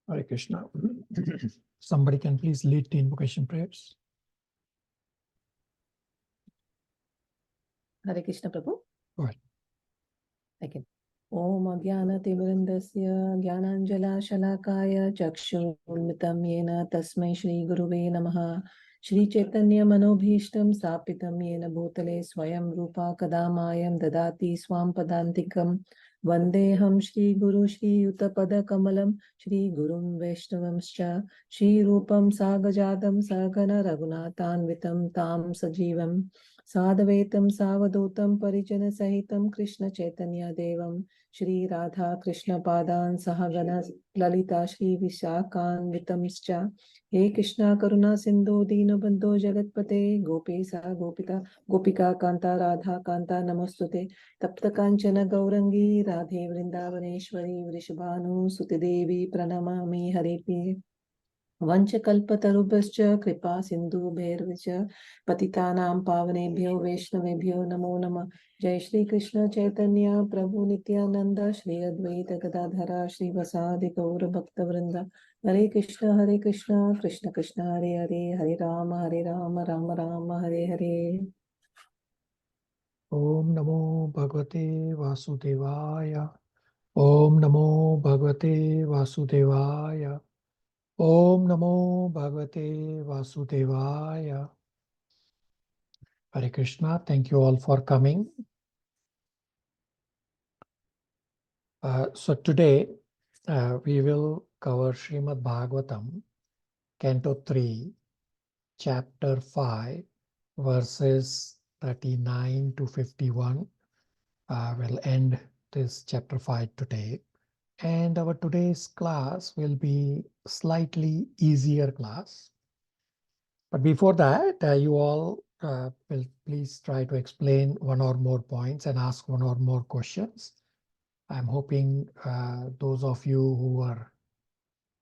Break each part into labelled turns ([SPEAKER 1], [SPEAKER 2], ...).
[SPEAKER 1] Hare Krishna. Somebody can please lead the invocation prayers.
[SPEAKER 2] Hare Krishna Prabhu.
[SPEAKER 1] Go ahead.
[SPEAKER 2] I can. Om Ajnanatimurandasya Jnananjala Shalakaya Chakshurmritam Yena Tasmai Shri Guruve Namaha Shri Chaitanya Manobhishtam Stapitam Yena Bhutale Swayam Rupa Kadamayam Dadati Swam Padantikam Vandeham Shri Guru Shri Yuttapada Kamalam Shri Gurum Vaishnavamscha Shri Rupam Sagajadam Sagana Raghunathanvitam Tam Sajivam Sadhvetam Savadutam Parijana Sahitam Krishna Chaitanya Devam Shri Radha Krishna Padan Sahagana Lalita Shri Vishakan Vitamscha He Krishna Karuna Sindhu Dinabandho Jagatpate Gopesa Gopika Gopika Kanta Radha Kanta Namostute Tapta Kanchana Gaurangi Radhe Vrindavaneshwari Vrishabhanu Sutidevi Pranamami Haripi Vanchakalpatarubhascha Kripa Sindhu Bhairvacha Patitanam Pavanebhyo Vaishnavebhyo Namo Namah Jai Shri Krishna Chaitanya Prabhu Nityananda Shri Advaita Gadadhara Shri Vasadi Gaura Bhakta Vrinda Hare Krishna Krishna Krishna Hare Hare Hare Rama Rama Rama Hare Hare.
[SPEAKER 1] Om Namo Bhagavate Vasudevaya. Om Namo Bhagavate Vasudevaya. Om Namo Bhagavate Vasudevaya. Hare Krishna. Thank you all for coming. So today we will cover Srimad Bhagavatam, Canto 3, Chapter 5, verses 39 to 51. We'll end this Chapter 5 today. And our today's class will be slightly easier class. But before that, you all will please try to explain one or more points and ask one or more questions. I'm hoping those of you who were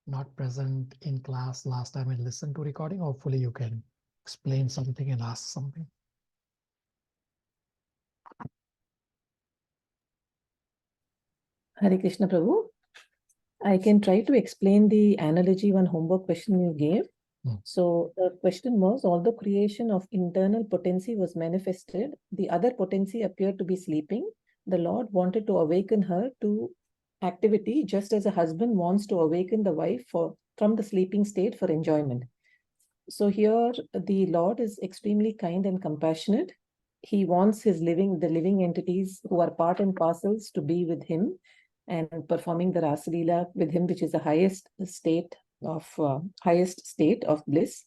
[SPEAKER 1] not present in class last time and listened to recording, hopefully you can explain something and ask something.
[SPEAKER 2] Hare Krishna Prabhu. I can try to explain the analogy one homework question you gave. So the question was, although creation of internal potency was manifested, the other potency appeared to be sleeping. The Lord wanted to awaken her to activity just as a husband wants to awaken the wife from the sleeping state for enjoyment. So here the Lord is extremely kind and compassionate. He wants the living entities who are part and parcels to be with him and performing the Rasa Leela with him, which is the highest state of bliss.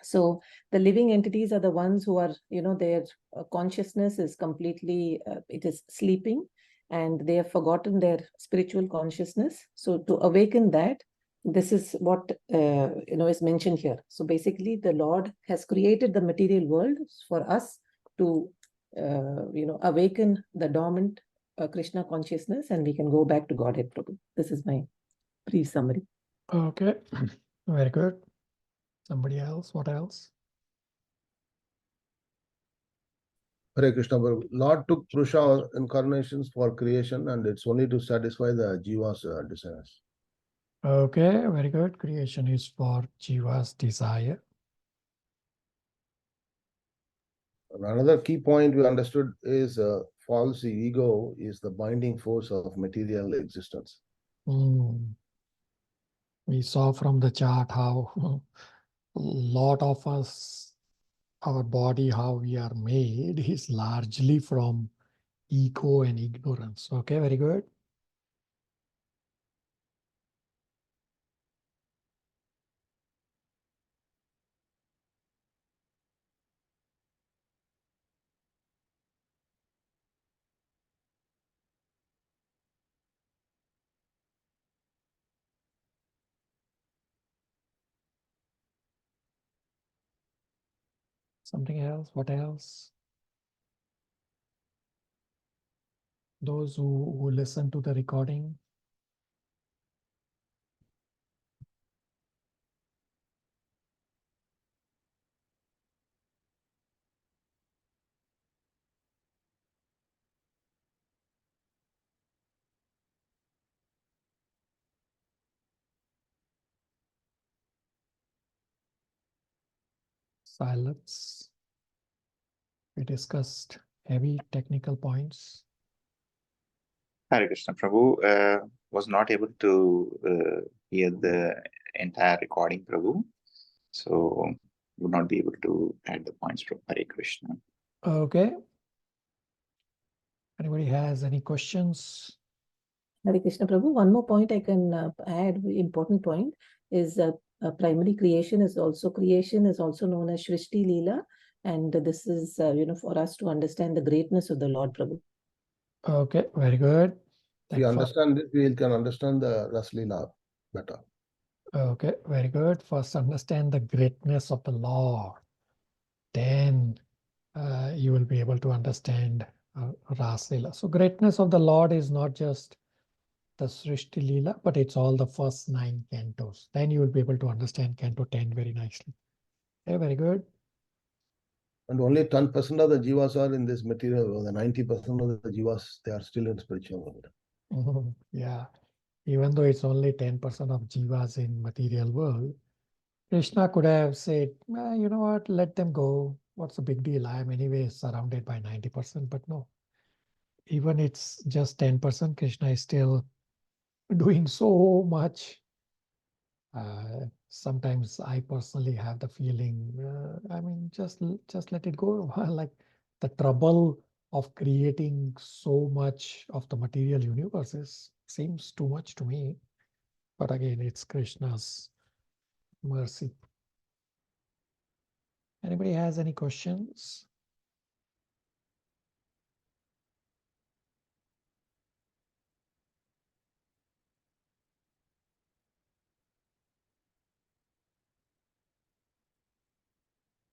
[SPEAKER 2] So the living entities are the ones who are, their consciousness is completely, it is sleeping, and they have forgotten their spiritual consciousness. So to awaken that, this is what, is mentioned here. So basically the Lord has created the material world for us to, awaken the dormant Krishna consciousness, and we can go back to Godhead Prabhu. This is my brief summary.
[SPEAKER 1] Okay, very good. Somebody else? What else?
[SPEAKER 3] Hare Krishna. Lord took Purusha incarnations for creation, and it's only to satisfy the Jiva's desires.
[SPEAKER 1] Okay, very good. Creation is for Jiva's desire.
[SPEAKER 3] Another key point we understood is false ego is the binding force of material existence.
[SPEAKER 1] We saw from the chart how a lot of us, our body, how we are made is largely from ego and ignorance. Okay, very good. Something else? What else? Those who listen to the recording. Silence. We discussed heavy technical points.
[SPEAKER 4] Hare Krishna. Prabhu was not able to hear the entire recording, Prabhu. So would not be able to add the points from Hare Krishna.
[SPEAKER 1] Okay. Anybody has any questions?
[SPEAKER 2] Hare Krishna Prabhu, one more point I can add, important point, is primary creation is also known as Shrishti Leela, and this is for us to understand the greatness of the Lord Prabhu.
[SPEAKER 1] Okay, very good.
[SPEAKER 3] If you understand it, we can understand the Raslila better.
[SPEAKER 1] Okay, very good. First, understand the greatness of the Lord. Then you will be able to understand Raslila. So, greatness of the Lord is not just the Srishti Leela, but it's all the first 9 cantos. Then you will be able to understand Canto 10 very nicely. Okay, very good.
[SPEAKER 3] And only 10% of the jivas are in this material world. The 90% of the jivas, they are still in spiritual world.
[SPEAKER 1] Yeah, even though it's only 10% of jivas in material world, Krishna could have said, you know what, let them go. What's the big deal? I am anyway surrounded by 90%, but no. Even it's just 10%, Krishna is still doing so much. Sometimes I personally have the feeling, I mean, just let it go. Like the trouble of creating so much of the material universes seems too much to me. But again, it's Krishna's mercy. Anybody has any questions?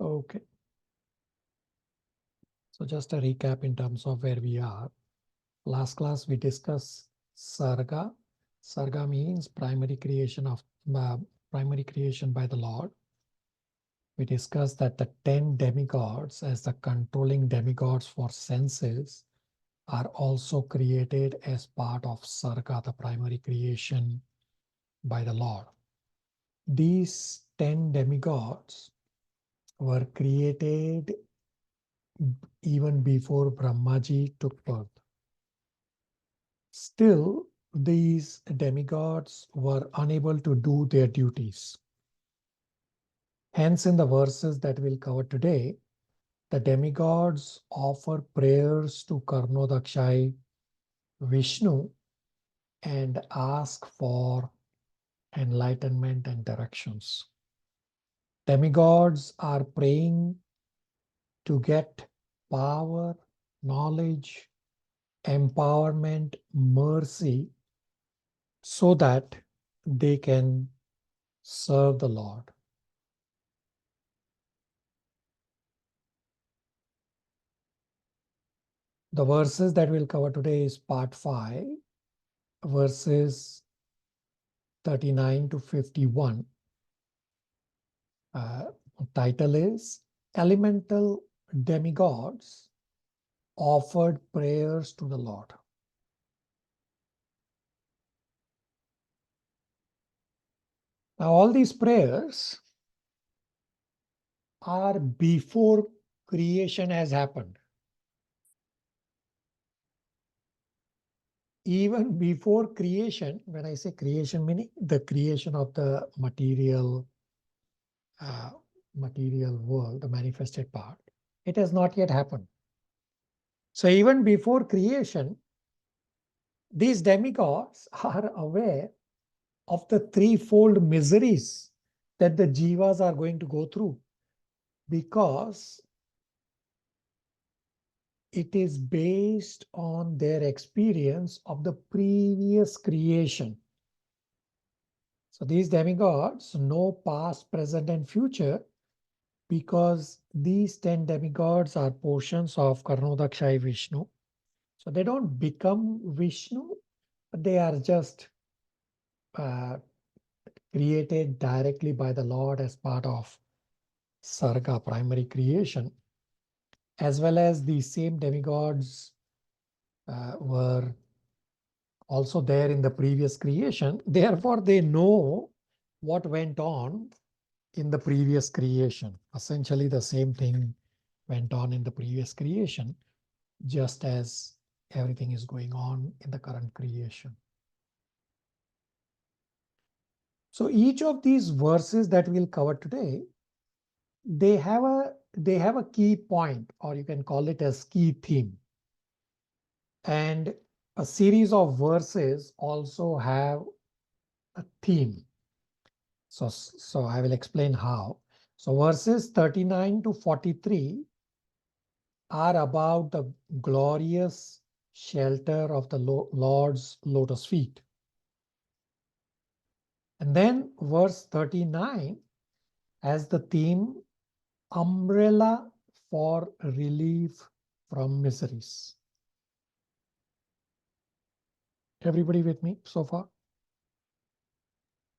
[SPEAKER 1] Okay. So just a recap in terms of where we are. Last class we discussed Sarga. Sarga means primary creation by the Lord. We discussed that the 10 demigods as the controlling demigods for senses are also created as part of Sarga, the primary creation by the Lord. These 10 demigods were created even before Brahmaji took birth. Still, these demigods were unable to do their duties. Hence, in the verses that we'll cover today, the demigods offer prayers to Karnodakshai Vishnu and ask for enlightenment and directions. Demigods are praying to get power, knowledge, empowerment, mercy, so that they can serve the Lord. The verses that we'll cover today is part 5, verses 39 to 51. Title is Elemental Demigods Offered Prayers to the Lord. Now, all these prayers are before creation has happened. Even before creation, when I say creation, meaning the creation of the material world, the manifested part, it has not yet happened. So even before creation, these demigods are aware of the threefold miseries that the jivas are going to go through, because it is based on their experience of the previous creation. So these demigods know past, present, and future, because these 10 demigods are portions of Karnodakshai Vishnu. So they don't become Vishnu, but they are just created directly by the Lord as part of Sarga, primary creation, as well as the same demigods were also there in the previous creation. Therefore, they know what went on in the previous creation. Essentially, the same thing went on in the previous creation, just as everything is going on in the current creation. So each of these verses that we'll cover today, they have a key point, or you can call it as key theme. And a series of verses also have a theme. So I will explain how. So verses 39 to 43 are about the glorious shelter of the Lord's lotus feet. And then verse 39 has the theme umbrella for relief from miseries. Everybody with me so far?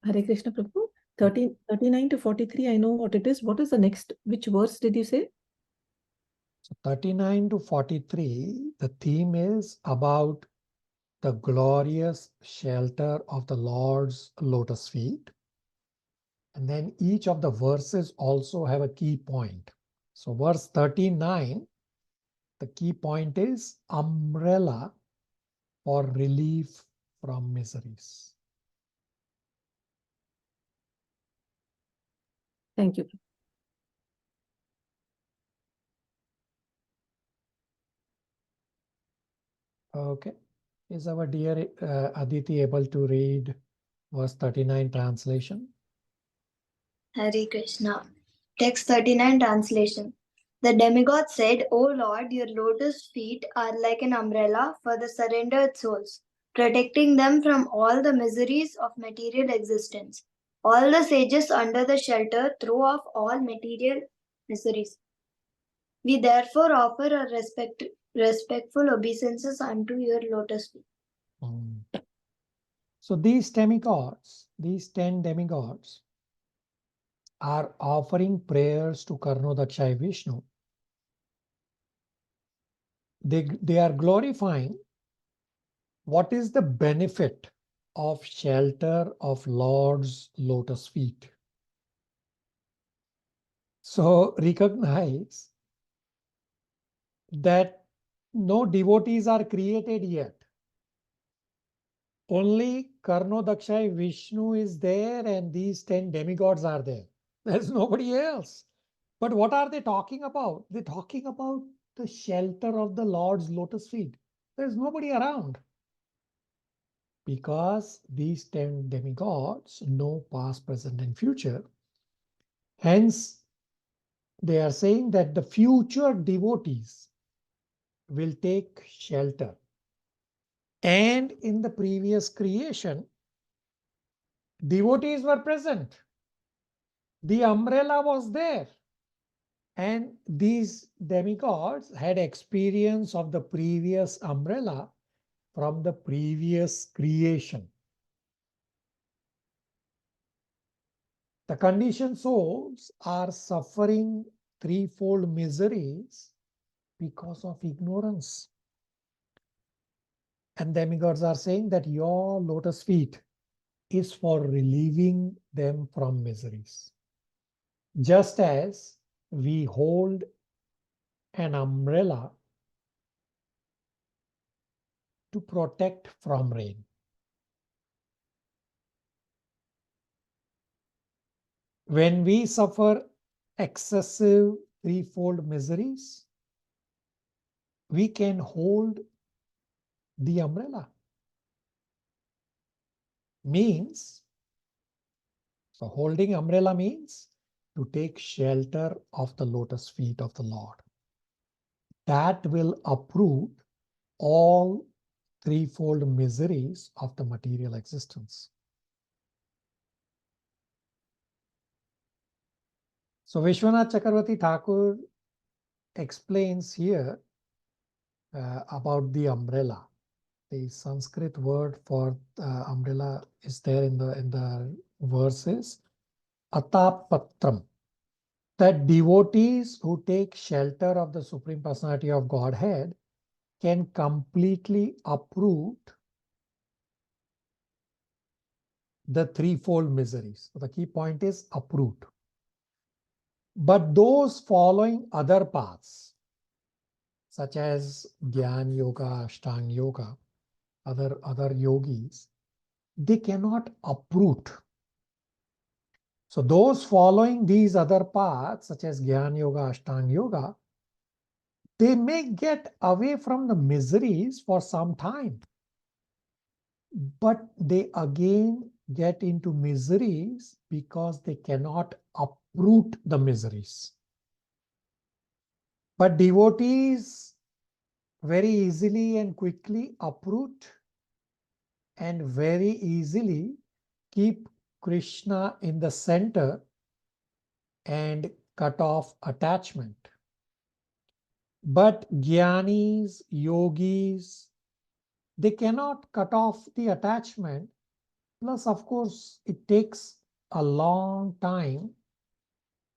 [SPEAKER 2] Hare Krishna Prabhu. 39 to 43, I know what it is. What is the next? Which verse did you say?
[SPEAKER 1] So 39 to 43, the theme is about the glorious shelter of the Lord's lotus feet. And then each of the verses also have a key point. So verse 39, the key point is umbrella for relief from miseries.
[SPEAKER 2] Thank you.
[SPEAKER 1] Okay. Is our dear Aditi able to read verse 39 translation?
[SPEAKER 5] Hare Krishna. Text 39 translation. The demigod said, O Lord, your lotus feet are like an umbrella for the surrendered souls, protecting them from all the miseries of material existence. All the sages under the shelter throw off all material miseries. We therefore offer our respectful obeisances unto your lotus feet.
[SPEAKER 1] So these demigods, these 10 demigods, are offering prayers to Karnodakshay Vishnu. They are glorifying what is the benefit of shelter of Lord's lotus feet. So recognize that no devotees are created yet. Only Karnodakshay Vishnu is there and these 10 demigods are there. There's nobody else. But what are they talking about? They're talking about the shelter of the Lord's lotus feet. There's nobody around. Because these 10 demigods know past, present, and future. Hence, they are saying that the future devotees will take shelter. And in the previous creation, devotees were present. The umbrella was there. And these demigods had experience of the previous umbrella from the previous creation. The conditioned souls are suffering threefold miseries because of ignorance. And demigods are saying that your lotus feet is for relieving them from miseries. Just as we hold an umbrella to protect from rain. When we suffer excessive threefold miseries, we can hold the umbrella. Means, so holding umbrella means to take shelter of the lotus feet of the Lord. That will uproot all threefold miseries of the material existence. So Vishwanath Chakravarti Thakur explains here about the umbrella. The Sanskrit word for umbrella is there in the verses. Atapatram. That devotees who take shelter of the Supreme Personality of Godhead can completely uproot the threefold miseries. So the key point is uproot. But those following other paths, such as Gyan Yoga, Ashtanga Yoga, other yogis, they cannot uproot. So those following these other paths, such as Gyan Yoga, Ashtanga Yoga, they may get away from the miseries for some time, but they again get into miseries because they cannot uproot the miseries. But devotees very easily and quickly uproot and very easily keep Krishna in the center and cut off attachment. But jnanis, yogis, they cannot cut off the attachment. Plus, of course, it takes a long time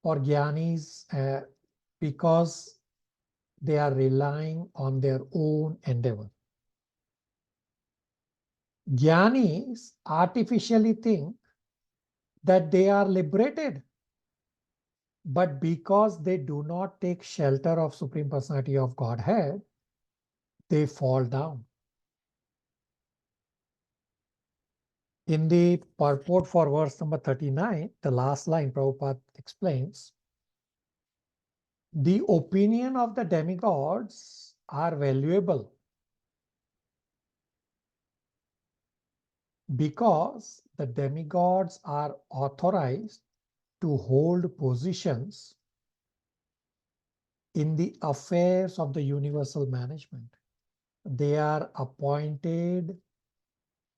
[SPEAKER 1] for jnanis because they are relying on their own endeavor. Jnanis artificially think that they are liberated, but because they do not take shelter of Supreme Personality of Godhead, they fall down. In the purport for verse number 39, the last line, Prabhupada explains, the opinion of the demigods are valuable because the demigods are authorized to hold positions in the affairs of the universal management. They are appointed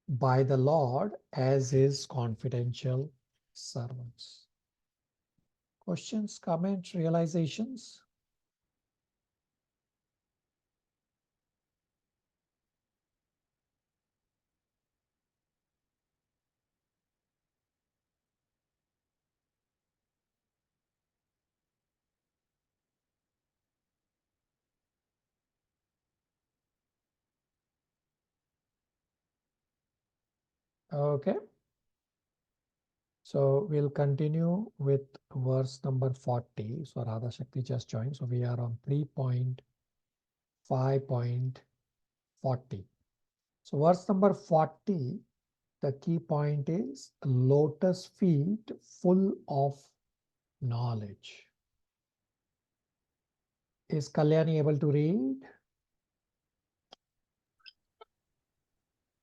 [SPEAKER 1] by the Lord as his confidential servants. Questions, comments, realizations? Okay. So we'll continue with verse number 40. So Radha Shakti just joined. So we are on 3.5.40. So verse number 40, the key point is lotus feet full of knowledge. Is Kalyani able to read?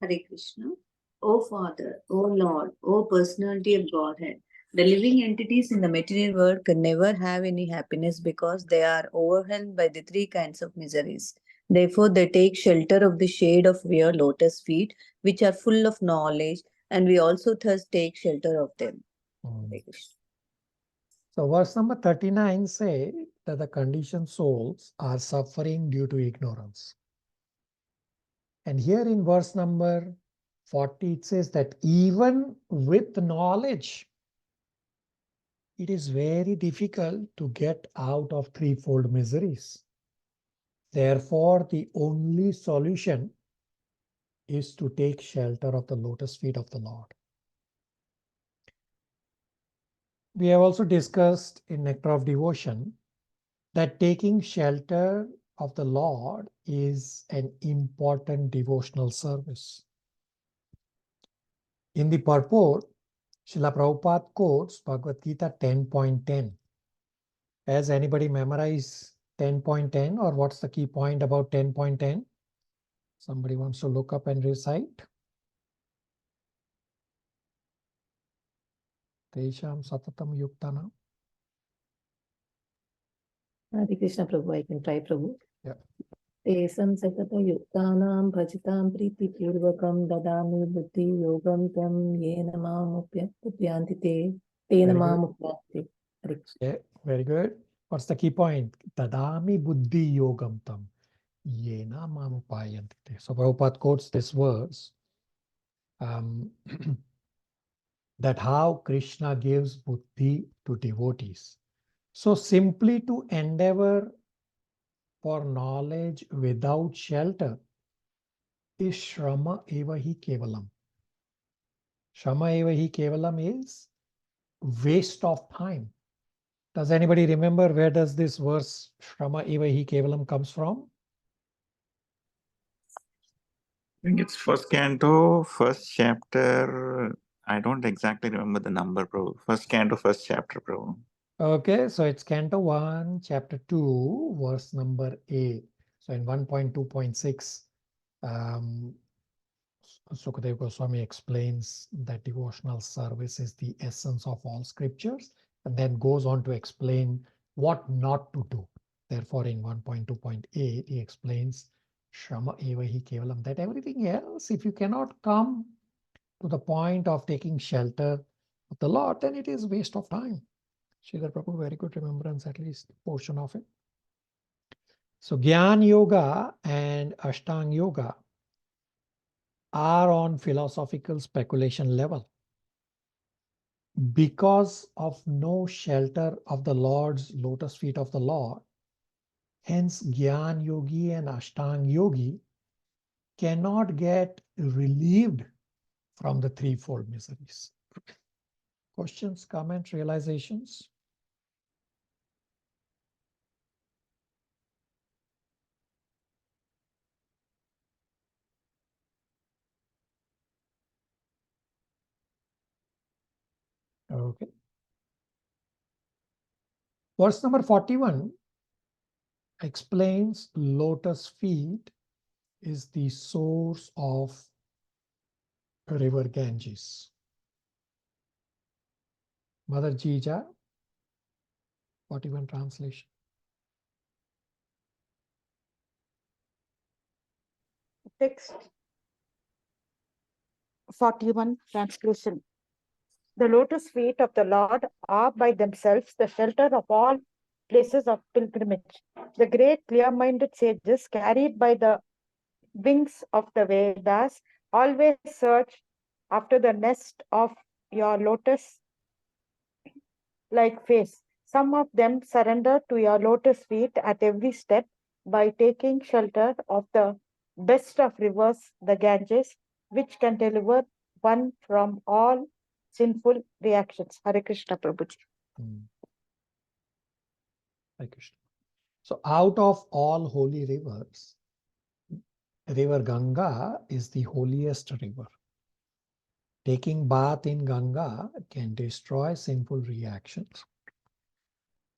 [SPEAKER 6] Hare Krishna. O Father, O Lord, O Personality of Godhead, the living entities in the material world can never have any happiness because they are overwhelmed by the three kinds of miseries. Therefore, they take shelter of the shade of your lotus feet, which are full of knowledge, and we also thus take shelter of them. Hare Krishna.
[SPEAKER 1] So verse number 39 say that the conditioned souls are suffering due to ignorance. And here in verse number 40, it says that even with knowledge, it is very difficult to get out of threefold miseries. Therefore, the only solution is to take shelter of the lotus feet of the Lord. We have also discussed in Nectar of Devotion that taking shelter of the Lord is an important devotional service. In the purport, Srila Prabhupada quotes Bhagavad Gita 10.10. Has anybody memorized 10.10 or what's the key point about 10.10? Somebody wants to look up and recite? Tesham Satatam Yuktana.
[SPEAKER 2] Hare Krishna Prabhu, I can try Prabhu.
[SPEAKER 1] Yeah.
[SPEAKER 2] Tesam sakata yuktanam bhajitam priti purvakam dadami buddhi yogam tam yena mam upyanti te tena
[SPEAKER 1] Very
[SPEAKER 2] mam
[SPEAKER 1] good.
[SPEAKER 2] upyanti. Hare Krishna.
[SPEAKER 1] Yeah, very good. What's the key point? Tadami buddhi yogam tam yena mamupayanti. So Prabhupada quotes this verse that how Krishna gives buddhi to devotees. So simply to endeavor for knowledge without shelter is Shrama eva hi kevalam. Shrama eva hi kevalam is waste of time. Does anybody remember where does this verse Shrama Eva Hi Kevalam comes from?
[SPEAKER 4] I think it's first canto, first chapter. I don't exactly remember the number, Prabhu. First canto, first chapter, Prabhu.
[SPEAKER 1] Okay, so it's Canto 1, Chapter 2, verse number 8. So in 1.2.6, Sukadeva Goswami explains that devotional service is the essence of all scriptures, and then goes on to explain what not to do. Therefore, in 1.2.8, he explains Shrama Eva Hi Kevalam, that everything else, if you cannot come to the point of taking shelter of the Lord, then it is waste of time. Sridhar Prabhu, very good remembrance, at least portion of it. So Gyan Yoga and Ashtang Yoga are on philosophical speculation level. Because of no shelter of the Lord's lotus feet of the Lord, hence Gyan Yogi and Ashtang Yogi cannot get relieved from the threefold miseries. Questions, comments, realizations? Okay. Verse number 41 explains lotus feet is the source of river Ganges. Mother Jija, 41 translation.
[SPEAKER 7] Text 41 translation. The lotus feet of the Lord are by themselves the shelter of all places of pilgrimage. The great clear-minded sages, carried by the wings of the Vedas, always search after the nest of your lotus-like face. Some of them surrender to your lotus feet at every step by taking shelter of the best of rivers, the Ganges, which can deliver one from all sinful reactions. Hare Krishna Prabhuji.
[SPEAKER 1] Hare Krishna. So out of all holy rivers, river Ganga is the holiest river. Taking bath in Ganga can destroy sinful reactions.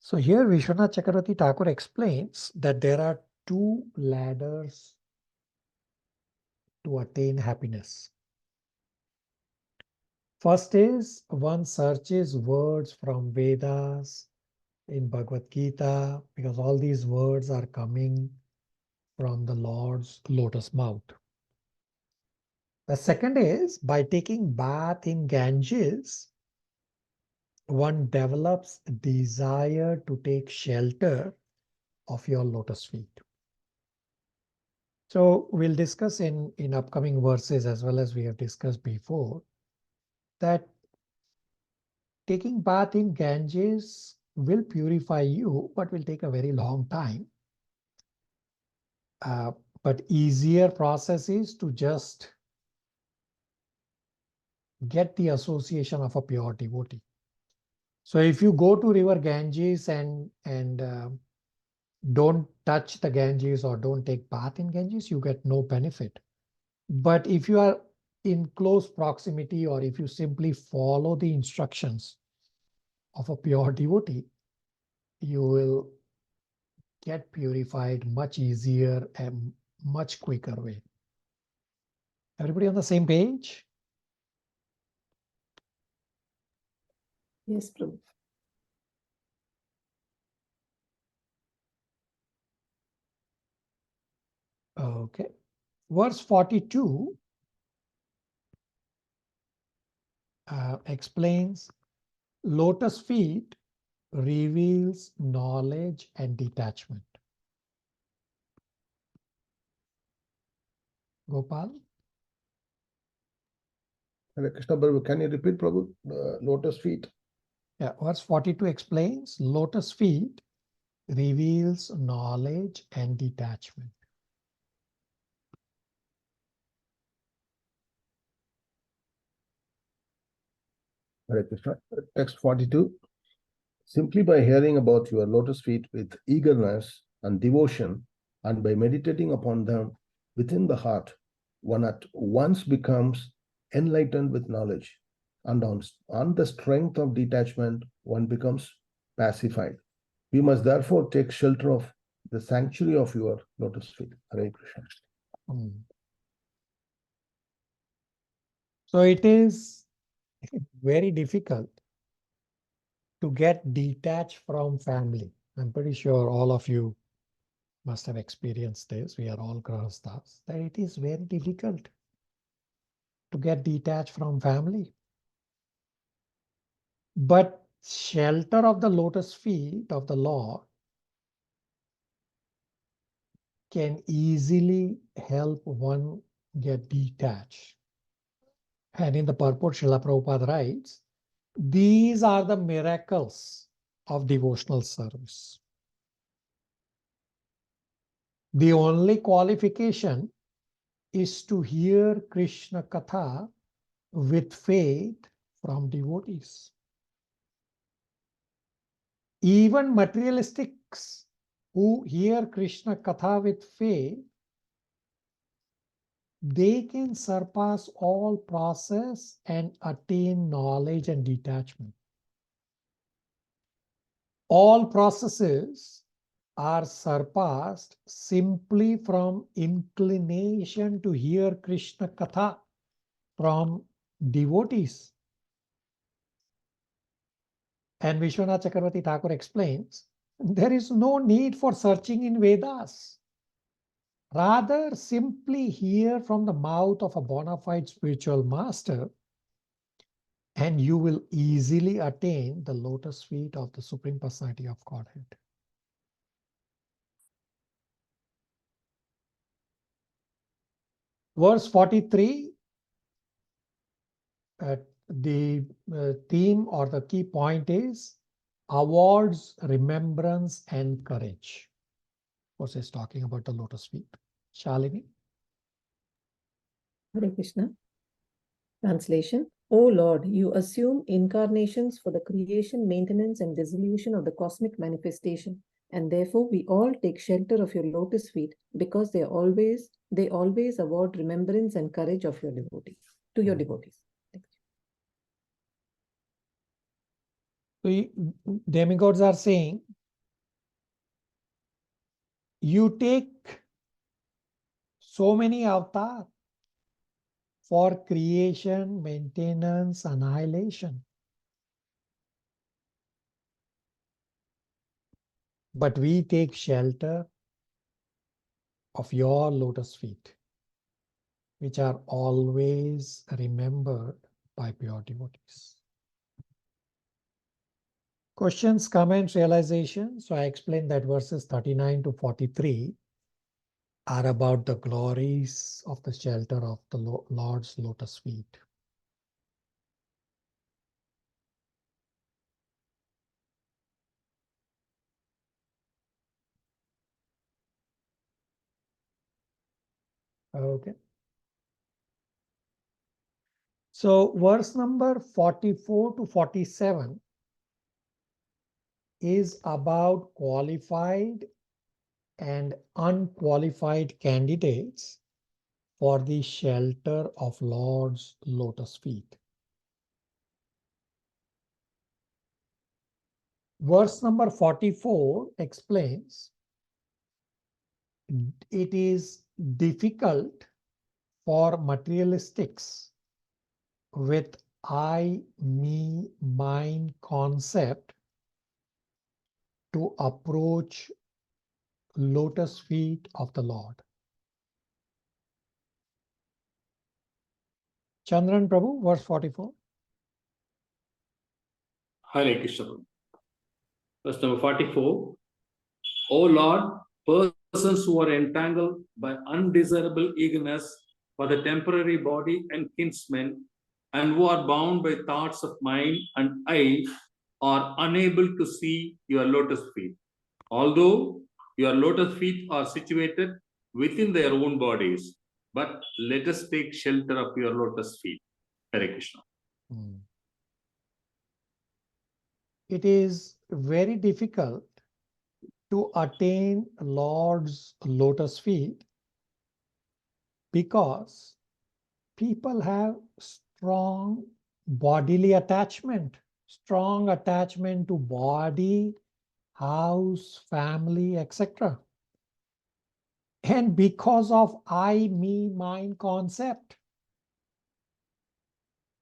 [SPEAKER 1] So here Vishwanath Chakravarti Thakur explains that there are two ladders to attain happiness. First is one searches words from Vedas, in Bhagavad Gita, because all these words are coming from the Lord's lotus mouth. The second is by taking bath in Ganges, one develops a desire to take shelter of your lotus feet. So we'll discuss in upcoming verses, as well as we have discussed before, that taking bath in Ganges will purify you, but will take a very long time. But easier process is to just get the association of a pure devotee. So if you go to river Ganges and don't touch the Ganges or don't take bath in Ganges, you get no benefit. But if you are in close proximity, or if you simply follow the instructions of a pure devotee, you will get purified much easier and much quicker way. Everybody on the same page?
[SPEAKER 2] Yes, Prabhu.
[SPEAKER 1] Okay. Verse 42 explains lotus feet reveals knowledge and detachment. Gopal?
[SPEAKER 3] Hare Krishna Prabhu, can you repeat, Prabhu, the lotus feet?
[SPEAKER 1] Yeah, verse 42 explains lotus feet reveals knowledge and detachment.
[SPEAKER 3] Hare Krishna. Text 42. Simply by hearing about your lotus feet with eagerness and devotion, and by meditating upon them within the heart, one at once becomes enlightened with knowledge, and on the strength of detachment, one becomes pacified. We must therefore take shelter of the sanctuary of your lotus feet. Hare Krishna.
[SPEAKER 1] So it is very difficult to get detached from family. I'm pretty sure all of you must have experienced this. We are all grahasthas. That it is very difficult to get detached from family. But shelter of the lotus feet of the Lord can easily help one get detached. And in the purport, Srila Prabhupada writes, these are the miracles of devotional service. The only qualification is to hear Krishna Katha with faith from devotees. Even materialistics who hear Krishna Katha with faith, they can surpass all process and attain knowledge and detachment. All processes are surpassed simply from inclination to hear Krishna Katha from devotees. And Vishwanath Chakravarti Thakur explains, there is no need for searching in Vedas. Rather, simply hear from the mouth of a bona fide spiritual master, and you will easily attain the lotus feet of the Supreme Personality of Godhead. Verse 43, the theme or the key point is awards, remembrance, and courage. Of course, it's talking about the lotus feet. Shalini.
[SPEAKER 2] Hare Krishna. Translation. O Lord, you assume incarnations for the creation, maintenance, and dissolution of the cosmic manifestation, and therefore we all take shelter of your lotus feet because they always award remembrance and courage of your devotees to your devotees.
[SPEAKER 1] So demigods are saying, you take so many avatars for creation, maintenance, annihilation. But we take shelter of your lotus feet, which are always remembered by pure devotees. Questions, comments, realization. So I explained that verses 39 to 43 are about the glories of the shelter of the Lord's lotus feet. Okay. So verse number 44 to 47 is about qualified and unqualified candidates for the shelter of Lord's lotus feet. Verse number 44 explains it is difficult for materialistics with I, me, mine concept to approach lotus feet of the Lord. Chandran Prabhu, verse 44.
[SPEAKER 8] Hare Krishna. Verse number 44. O Lord, persons who are entangled by undesirable eagerness for the temporary body and kinsmen, and who are bound by thoughts of mind and I, are unable to see your lotus feet. Although your lotus feet are situated within their own bodies, but let us take shelter of your lotus feet. Hare Krishna.
[SPEAKER 1] it is very difficult to attain Lord's lotus feet because people have strong bodily attachment, strong attachment to body, house, family, etc. And because of I, me, mine concept.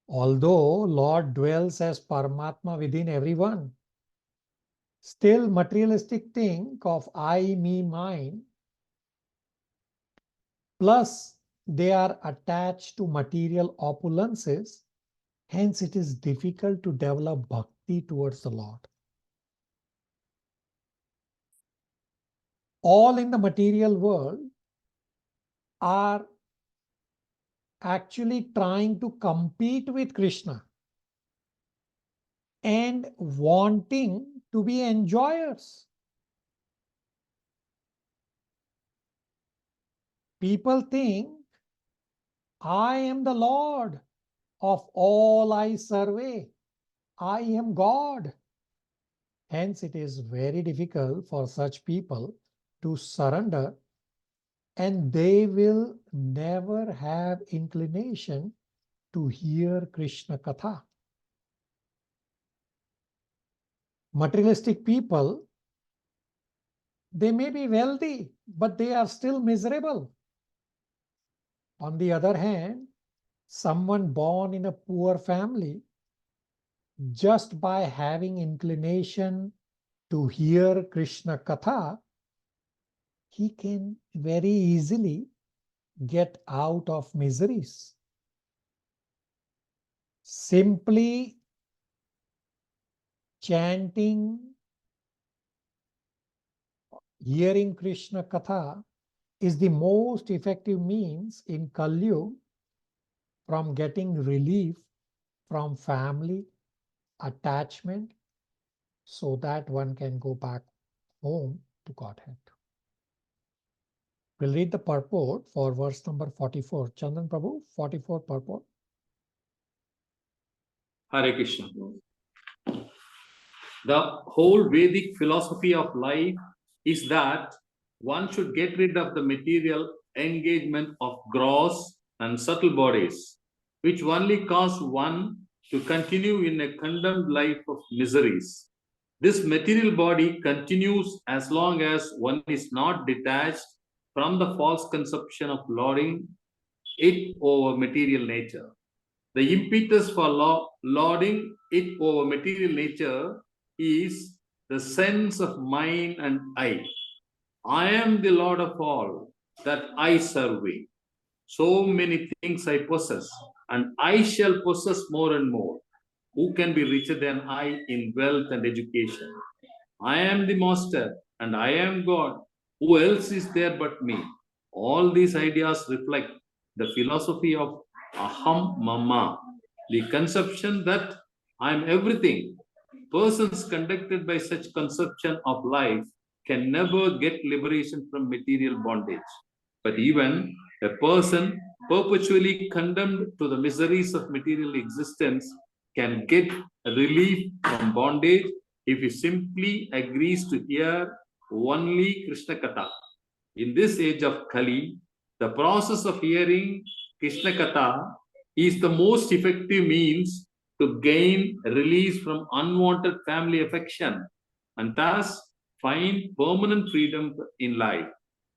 [SPEAKER 1] Although Lord dwells as Paramatma within everyone, still materialistic think of I, me, mine, plus they are attached to material opulences, hence it is difficult to develop bhakti towards the Lord. All in the material world are actually trying to compete with Krishna and wanting to be enjoyers. People think, I am the Lord of all I survey. I am God. Hence, it is very difficult for such people to surrender, and they will never have inclination to hear Krishna Katha. Materialistic people, they may be wealthy, but they are still miserable. On the other hand, someone born in a poor family, just by having inclination to hear Krishna Katha, he can very easily get out of miseries. Simply chanting, hearing Krishna Katha is the most effective means in Kali Yuga from getting relief from family attachment, so that one can go back home to Godhead. We'll read the purport for verse number 44. Chandan Prabhu, 44 purport.
[SPEAKER 8] Hare Krishna. The whole Vedic philosophy of life is that one should get rid of the material engagement of gross and subtle bodies, which only cause one to continue in a condemned life of miseries. This material body continues as long as one is not detached from the false conception of lording it over material nature. The impetus for lording it over material nature is the sense of mine and I. I am the Lord of all that I serve. So many things I possess, and I shall possess more and more. Who can be richer than I in wealth and education? I am the master, and I am God. Who else is there but me? All these ideas reflect the philosophy of Aham Mama, the conception that I am everything. Persons conducted by such conception of life can never get liberation from material bondage. But even a person perpetually condemned to the miseries of material existence can get relief from bondage if he simply agrees to hear only Krishna Katha. In this age of Kali, the process of hearing Krishna Katha is the most effective means to gain release from unwanted family affection and thus find permanent freedom in life.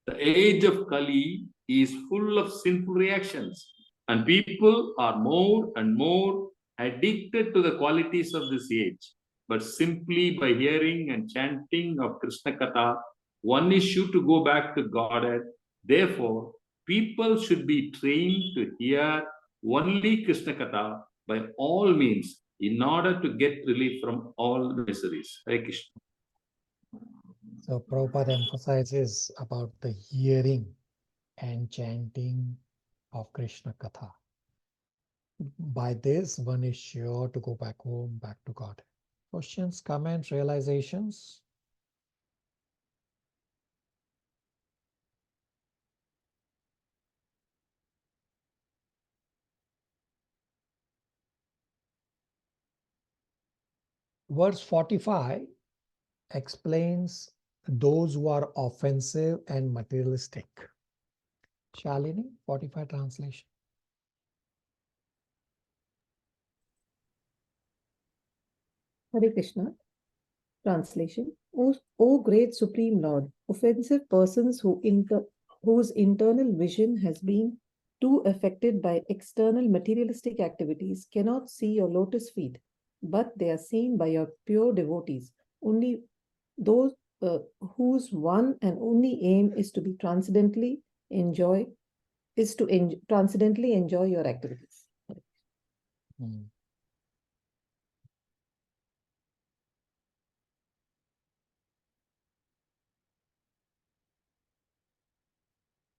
[SPEAKER 8] The age of Kali is full of sinful reactions, and people are more and more addicted to the qualities of this age. But simply by hearing and chanting of Krishna Katha, one is sure to go back to Godhead. Therefore, people should be trained to hear only Krishna Katha by all means in order to get relief from all miseries. Hare Krishna.
[SPEAKER 1] So Prabhupada emphasizes about the hearing and chanting of Krishna Katha. By this, one is sure to go back home, back to God. Questions, comments, realizations? verse 45 explains those who are offensive and materialistic. Shalini, 45 translation.
[SPEAKER 2] Hare Krishna. Translation. O great Supreme Lord, offensive persons whose internal vision has been too affected by external materialistic activities cannot see your lotus feet, but they are seen by your pure devotees. Only those whose one and only aim is to be transcendently enjoy your activities.
[SPEAKER 1] Hmm.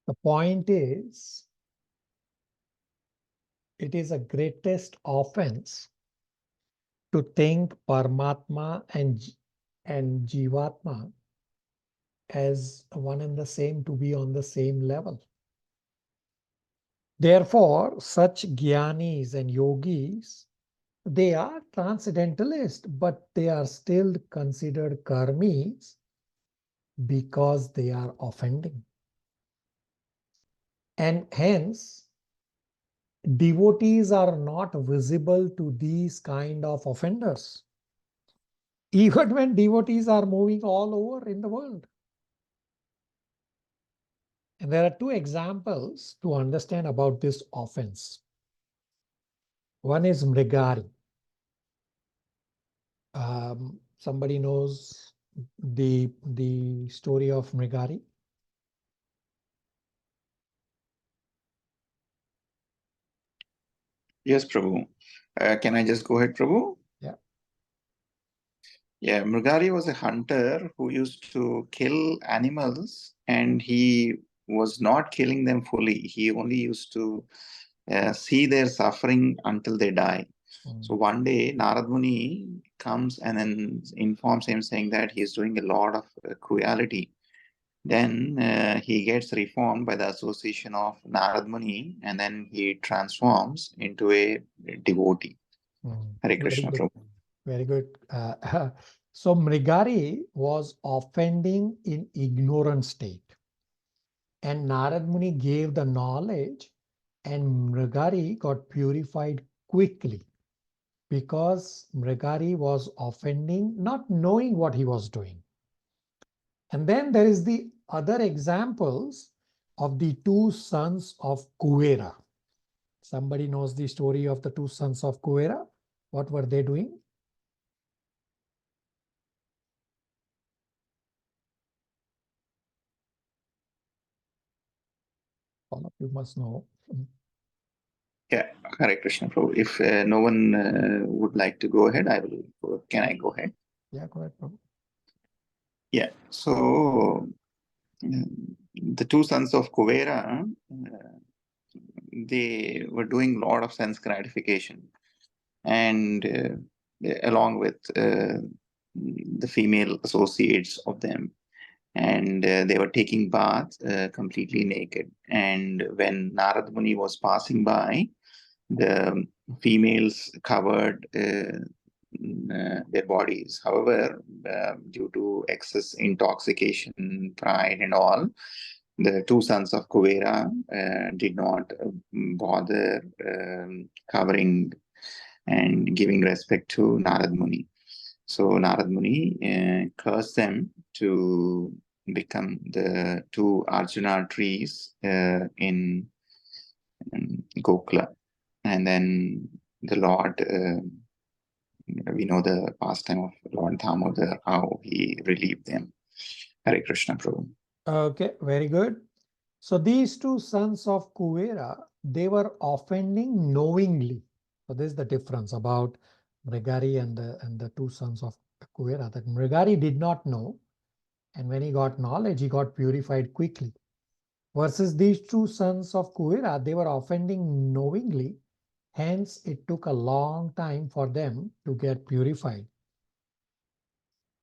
[SPEAKER 1] The point is, it is a greatest offense to think Paramatma and Jivatma as one and the same, to be on the same level. Therefore, such jnanis and yogis, they are transcendentalists, but they are still considered karmis because they are offending. And hence, devotees are not visible to these kind of offenders, even when devotees are moving all over in the world. And there are two examples to understand about this offense. One is Mrigari. Somebody knows the story of Mrigari?
[SPEAKER 4] Yes, Prabhu. Can I just go ahead, Prabhu?
[SPEAKER 1] Yeah.
[SPEAKER 4] Yeah, Mrigari was a hunter who used to kill animals, and he was not killing them fully. He only used to see their suffering until they die. So one day, Narad Muni comes and then informs him, saying that he is doing a lot of cruelty. Then he gets reformed by the association of Narad Muni, and then he transforms into a devotee. Hare Krishna, Prabhu.
[SPEAKER 1] Very good. So Mrigari was offending in ignorant state. And Narad Muni gave the knowledge, and Mrigari got purified quickly because Mrigari was offending, not knowing what he was doing. And then there is the other examples of the two sons of Kuvera. Somebody knows the story of the two sons of Kuvera? What were they doing? All of you must know.
[SPEAKER 4] Yeah, Hare Krishna, Prabhu. If no one would like to go ahead, I will. Can I go ahead?
[SPEAKER 1] Yeah, go ahead, Prabhu.
[SPEAKER 4] Yeah. So the two sons of Kuvera, they were doing a lot of sense gratification, and along with the female associates of them, and they were taking baths completely naked. And when Narad Muni was passing by, the females covered their bodies. However, due to excess intoxication, pride, and all, the two sons of Kuvera did not bother covering and giving respect to Narad Muni. So Narad Muni cursed them to become the two Arjuna trees in Gokula. And then the Lord, we know the pastime of Lord Damodar, how he relieved them. Hare Krishna, Prabhu.
[SPEAKER 1] Okay, very good. So these two sons of Kuvera, they were offending knowingly. So this is the difference about Mrigari and the two sons of Kuvera, that Mrigari did not know, and when he got knowledge, he got purified quickly. Versus these two sons of Kuvera, they were offending knowingly, hence it took a long time for them to get purified.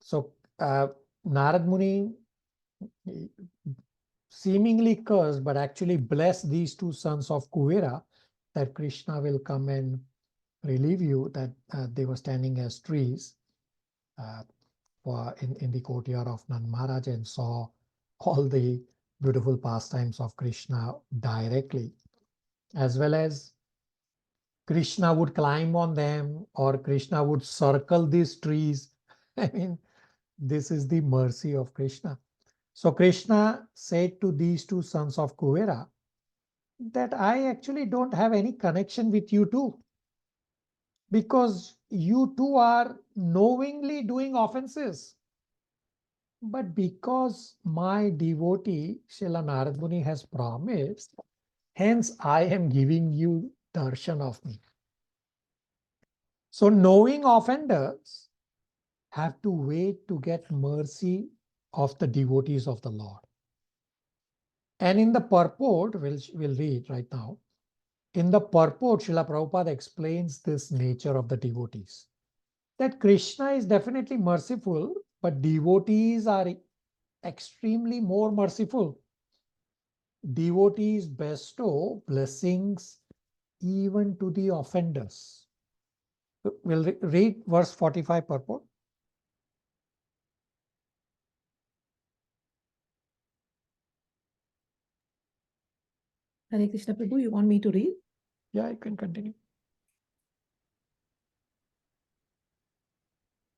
[SPEAKER 1] So Narad Muni seemingly cursed, but actually blessed these two sons of Kuvera, that Krishna will come and relieve you, that they were standing as trees. in the courtyard of Nand Maharaj and saw all the beautiful pastimes of Krishna directly, as well as Krishna would climb on them or Krishna would circle these trees. I mean, this is the mercy of Krishna. So Krishna said to these two sons of Kuvera that I actually don't have any connection with you two, because you two are knowingly doing offenses. But because my devotee Srila Narad Muni has promised, hence I am giving you darshan of me. So knowing offenders have to wait to get mercy of the devotees of the Lord. And in the purport, we'll read right now. In the purport, Srila Prabhupada explains this nature of the devotees. That Krishna is definitely merciful, but devotees are extremely more merciful. Devotees bestow blessings even to the offenders. We'll read verse 45 purport.
[SPEAKER 2] Hare Krishna Prabhu, you want me to read?
[SPEAKER 1] Yeah, you can continue.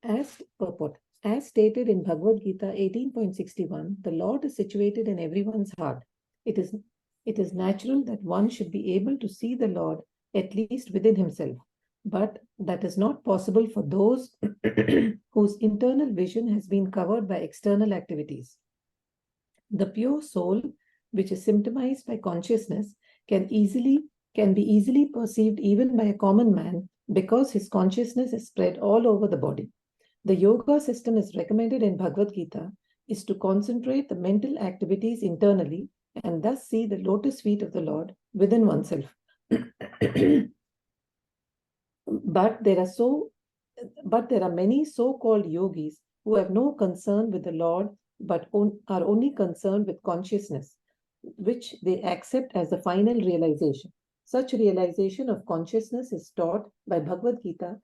[SPEAKER 2] As purport. As stated in Bhagavad Gita 18.61, the Lord is situated in everyone's heart. It is natural that one should be able to see the Lord at least within himself. But that is not possible for those whose internal vision has been covered by external activities. The pure soul, which is symptomized by consciousness, can be easily perceived even by a common man because his consciousness is spread all over the body. The yoga system is recommended in Bhagavad Gita is to concentrate the mental activities internally and thus see the lotus feet of the Lord within oneself. But there are many so-called yogis who have no concern with the Lord but are only concerned with consciousness, which they accept as the final realization. Such realization of consciousness is taught by Bhagavad Gita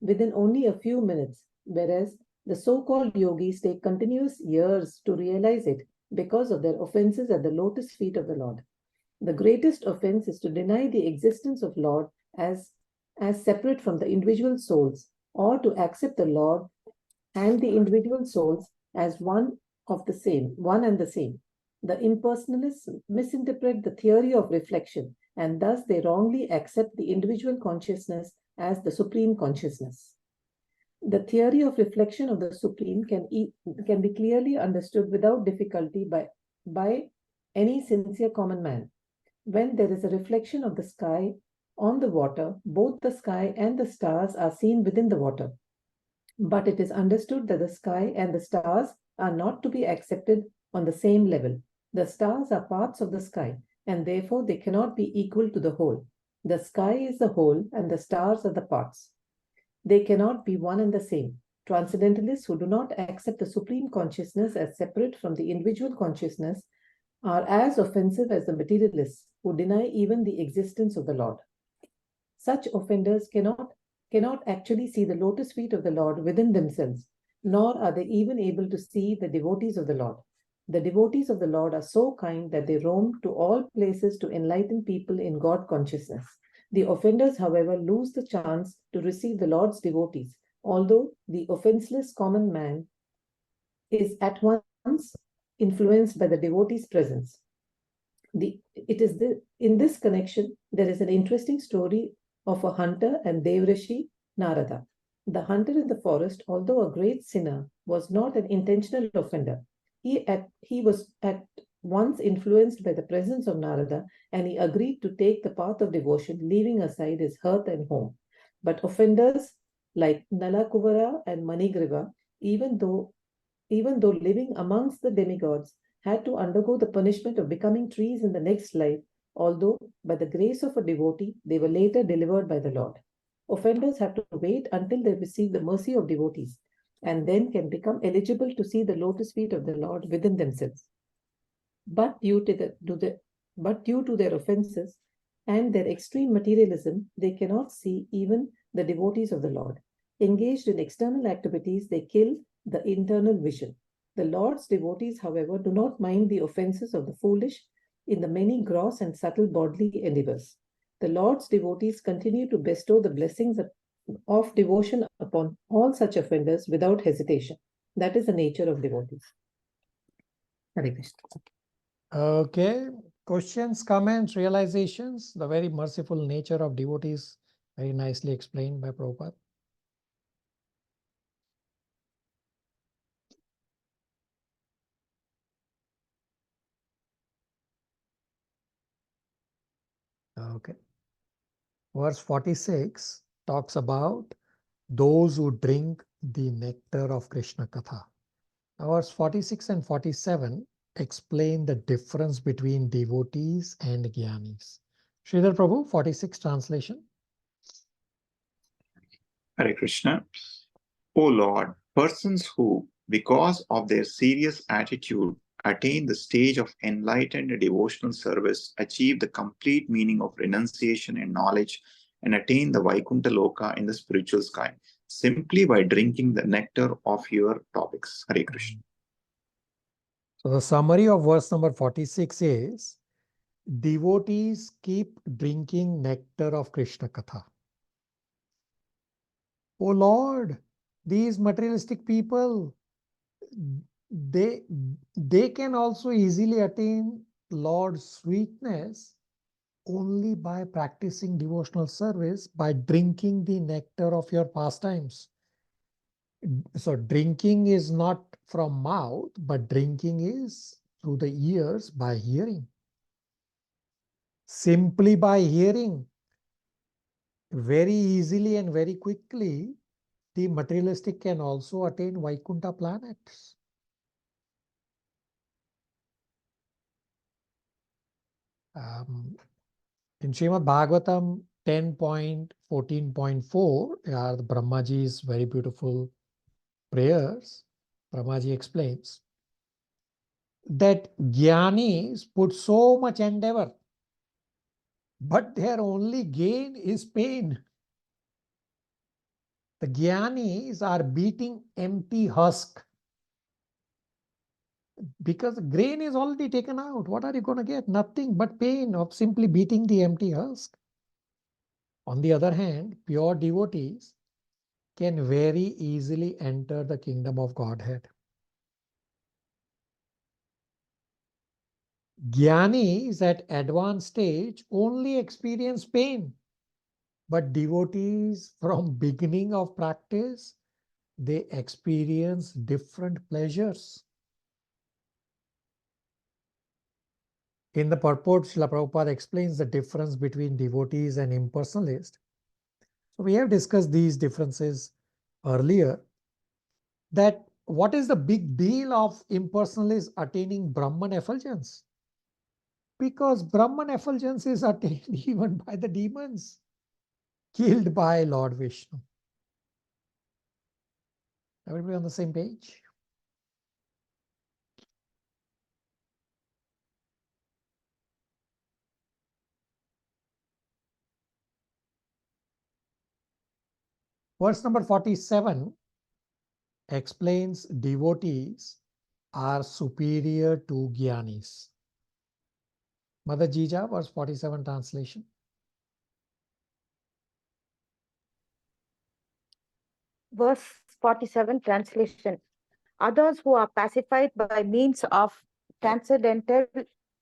[SPEAKER 2] within only a few minutes, whereas the so-called yogis take continuous years to realize it because of their offenses at the lotus feet of the Lord. The greatest offense is to deny the existence of Lord as separate from the individual souls, or to accept the Lord and the individual souls as one and the same. The impersonalists misinterpret the theory of reflection, and thus they wrongly accept the individual consciousness as the supreme consciousness. The theory of reflection of the Supreme can be clearly understood without difficulty by any sincere common man. When there is a reflection of the sky on the water, both the sky and the stars are seen within the water. But it is understood that the sky and the stars are not to be accepted on the same level. The stars are parts of the sky, and therefore they cannot be equal to the whole. The sky is the whole, and the stars are the parts. They cannot be one and the same. Transcendentalists who do not accept the supreme consciousness as separate from the individual consciousness are as offensive as the materialists who deny even the existence of the Lord. Such offenders cannot actually see the lotus feet of the Lord within themselves, nor are they even able to see the devotees of the Lord. The devotees of the Lord are so kind that they roam to all places to enlighten people in God consciousness. The offenders, however, lose the chance to receive the Lord's devotees, although the offenseless common man is at once influenced by the devotee's presence. In this connection, there is an interesting story of a hunter and Devrishi Narada. The hunter in the forest, although a great sinner, was not an intentional offender. He was at once influenced by the presence of Narada, and he agreed to take the path of devotion, leaving aside his hearth and home. But offenders like Nalakuvara and Manigriva, even though living amongst the demigods, had to undergo the punishment of becoming trees in the next life, although by the grace of a devotee, they were later delivered by the Lord. Offenders have to wait until they receive the mercy of devotees, and then can become eligible to see the lotus feet of the Lord within themselves. But due to their offenses and their extreme materialism, they cannot see even the devotees of the Lord. Engaged in external activities, they kill the internal vision. The Lord's devotees, however, do not mind the offenses of the foolish in the many gross and subtle bodily endeavors. The Lord's devotees continue to bestow the blessings of devotion upon all such offenders without hesitation. That is the nature of devotees. Hare Krishna.
[SPEAKER 1] Okay. Questions, comments, realizations? The very merciful nature of devotees, very nicely explained by Prabhupada. Okay. Verse 46 talks about those who drink the nectar of Krishna Katha. Now, verse 46 and 47 explain the difference between devotees and jnanis. Sridhar Prabhu, 46 translation.
[SPEAKER 4] Hare Krishna. O Lord, persons who, because of their serious attitude, attain the stage of enlightened devotional service, achieve the complete meaning of renunciation and knowledge, and attain the Vaikuntha Loka in the spiritual sky, simply by drinking the nectar of your topics. Hare Krishna.
[SPEAKER 1] So the summary of verse number 46 is, devotees keep drinking nectar of Krishna Katha. Oh Lord, these materialistic people, they can also easily attain Lord's sweetness only by practicing devotional service, by drinking the nectar of your pastimes. So drinking is not from mouth, but drinking is through the ears by hearing. Simply by hearing, very easily and very quickly, the materialistic can also attain Vaikuntha planets. In Srimad Bhagavatam 10.14.4 are the Brahmaji's very beautiful prayers. Brahmaji explains that jnanis put so much endeavor, but their only gain is pain. The jnanis are beating empty husk because the grain is already taken out. What are you going to get? Nothing but pain of simply beating the empty husk. On the other hand, pure devotees can very easily enter the kingdom of Godhead. Jnanis at advanced stage only experience pain, but devotees from beginning of practice, they experience different pleasures. In the purport, Srila Prabhupada explains the difference between devotees and impersonalists. So we have discussed these differences earlier, that what is the big deal of impersonalists attaining Brahman effulgence? Because Brahman effulgence is attained even by the demons, killed by Lord Vishnu. Everybody on the same page? Verse number 47 explains devotees are superior to jnanis. Mother Jija, verse 47 translation.
[SPEAKER 7] Verse 47 translation. Others who are pacified by means of transcendental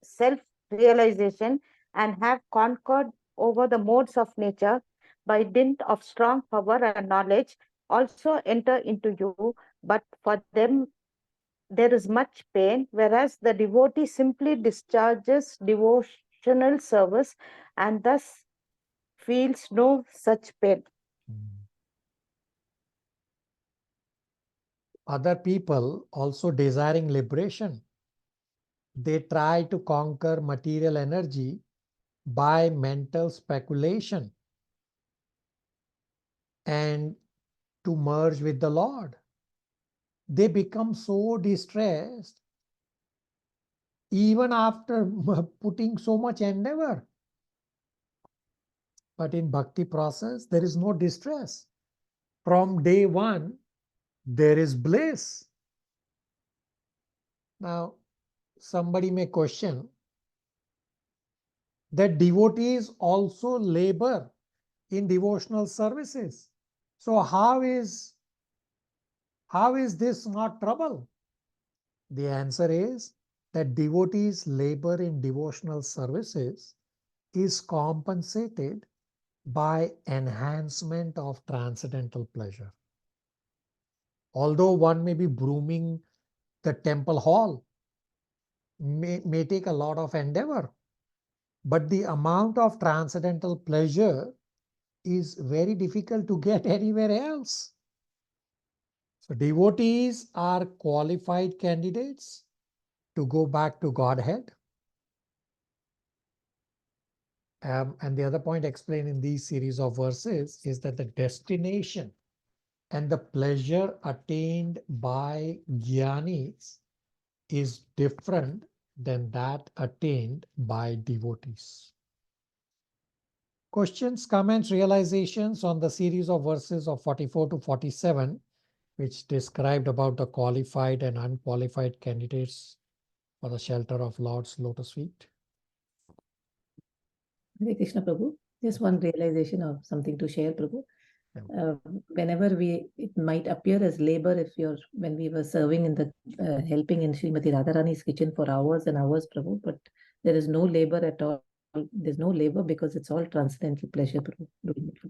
[SPEAKER 7] self-realization and have conquered over the modes of nature by dint of strong power and knowledge also enter into you, but for them there is much pain, whereas the devotee simply discharges devotional service and thus feels no such pain.
[SPEAKER 1] Other people also desiring liberation, they try to conquer material energy by mental speculation and to merge with the Lord. They become so distressed even after putting so much endeavor. But in bhakti process, there is no distress. From day one, there is bliss. Now, somebody may question that devotees also labor in devotional services. So how is this not trouble? The answer is that devotees' labor in devotional services is compensated by enhancement of transcendental pleasure. Although one may be brooming the temple hall, may take a lot of endeavor, but the amount of transcendental pleasure is very difficult to get anywhere else. So devotees are qualified candidates to go back to Godhead. And the other point explained in these series of verses is that the destination and the pleasure attained by jnanis is different than that attained by devotees. Questions, comments, realizations on the series of verses of 44 to 47, which described about the qualified and unqualified candidates for the shelter of Lord's lotus feet.
[SPEAKER 2] Hare Krishna, Prabhu. Just one realization of something to share, Prabhu. Whenever it might appear as labor when we were serving in the helping in Srimati Radharani's kitchen for hours and hours, Prabhu, but there is no labor at all. There's no labor because it's all transcendental pleasure, Prabhu.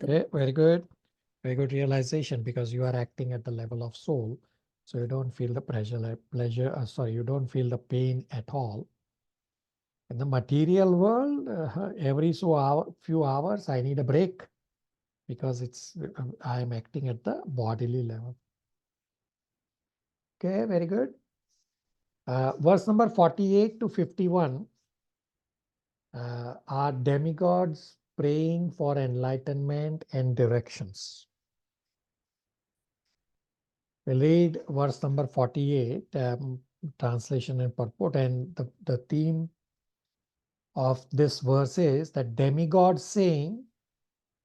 [SPEAKER 1] Okay, very good. Very good realization, because you are acting at the level of soul. So you don't feel the you don't feel the pain at all. In the material world, every few hours, I need a break, because I am acting at the bodily level. Okay, very good. Verse number 48 to 51 are demigods praying for enlightenment and directions. We'll read verse number 48, translation and purport, and the theme of this verse is that demigods saying,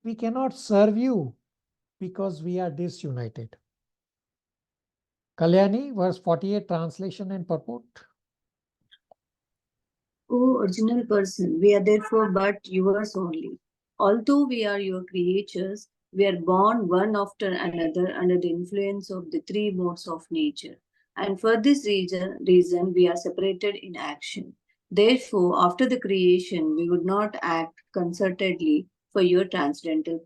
[SPEAKER 1] we cannot serve you because we are disunited. Kalyani, verse 48, translation and purport.
[SPEAKER 6] O original person, we are therefore but yours only. Although we are your creatures, we are born one after another under the influence of the three modes of nature. And for this reason, we are separated in action. Therefore, after the creation, we would not act concertedly for your transcendental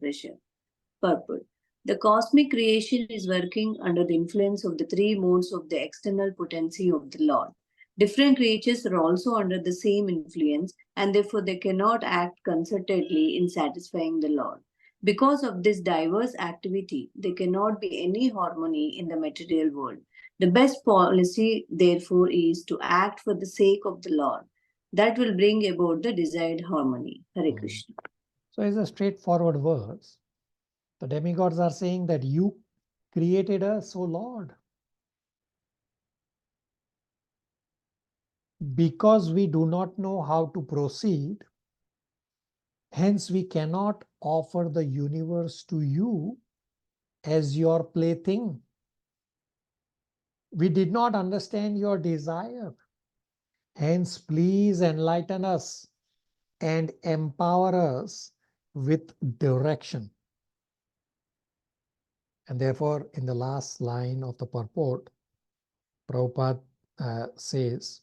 [SPEAKER 6] purpose. The cosmic creation is working under the influence of the three modes of the external potency of the Lord. Different creatures are also under the same influence, and therefore they cannot act concertedly in satisfying the Lord. Because of this diverse activity, there cannot be any harmony in the material world. The best policy, therefore, is to act for the sake of the Lord. That will bring about the desired harmony. Hare Krishna.
[SPEAKER 1] So it's a straightforward verse. The demigods are saying that you created us, O Lord. Because we do not know how to proceed, hence we cannot offer the universe to you as your plaything. We did not understand your desire. Hence, please enlighten us and empower us with direction. And therefore, in the last line of the purport, Prabhupada says,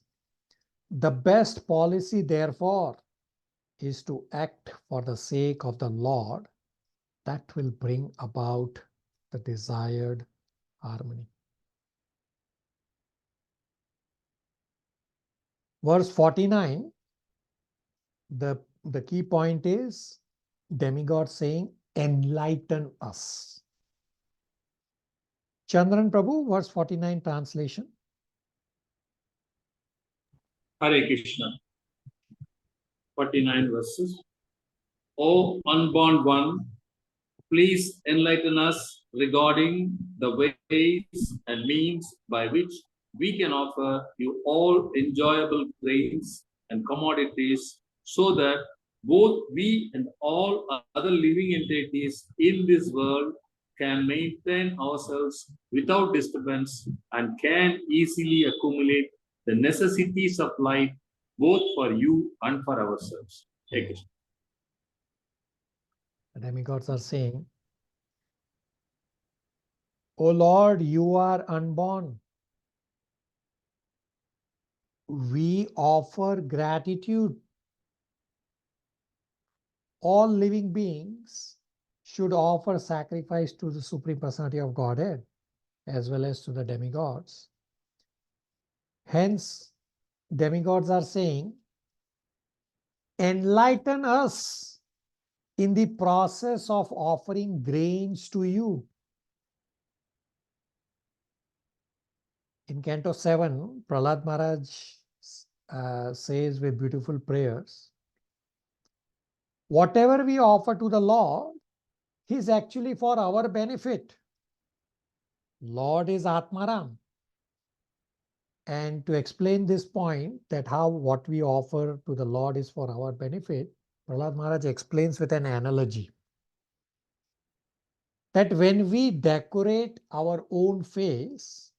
[SPEAKER 1] the best policy, therefore, is to act for the sake of the Lord. That will bring about the desired harmony. Verse 49, the key point is demigod saying, enlighten us. Chandran Prabhu, verse 49 translation.
[SPEAKER 8] Hare Krishna. 49 verses. O unborn one, please enlighten us regarding the ways and means by which we can offer you all enjoyable grains and commodities, so that both we and all other living entities in this world can maintain ourselves without disturbance and can easily accumulate the necessities of life both for you and for ourselves. Take it.
[SPEAKER 1] The demigods are saying, O Lord, you are unborn. We offer gratitude. All living beings should offer sacrifice to the Supreme Personality of Godhead as well as to the demigods. Hence, demigods are saying, enlighten us in the process of offering grains to you. In Canto 7, Prahlad Maharaj says with beautiful prayers, whatever we offer to the Lord is actually for our benefit. Lord is Atmaram. And to explain this point, that how what we offer to the Lord is for our benefit, Prahlad Maharaj explains with an analogy. That when we decorate our own face,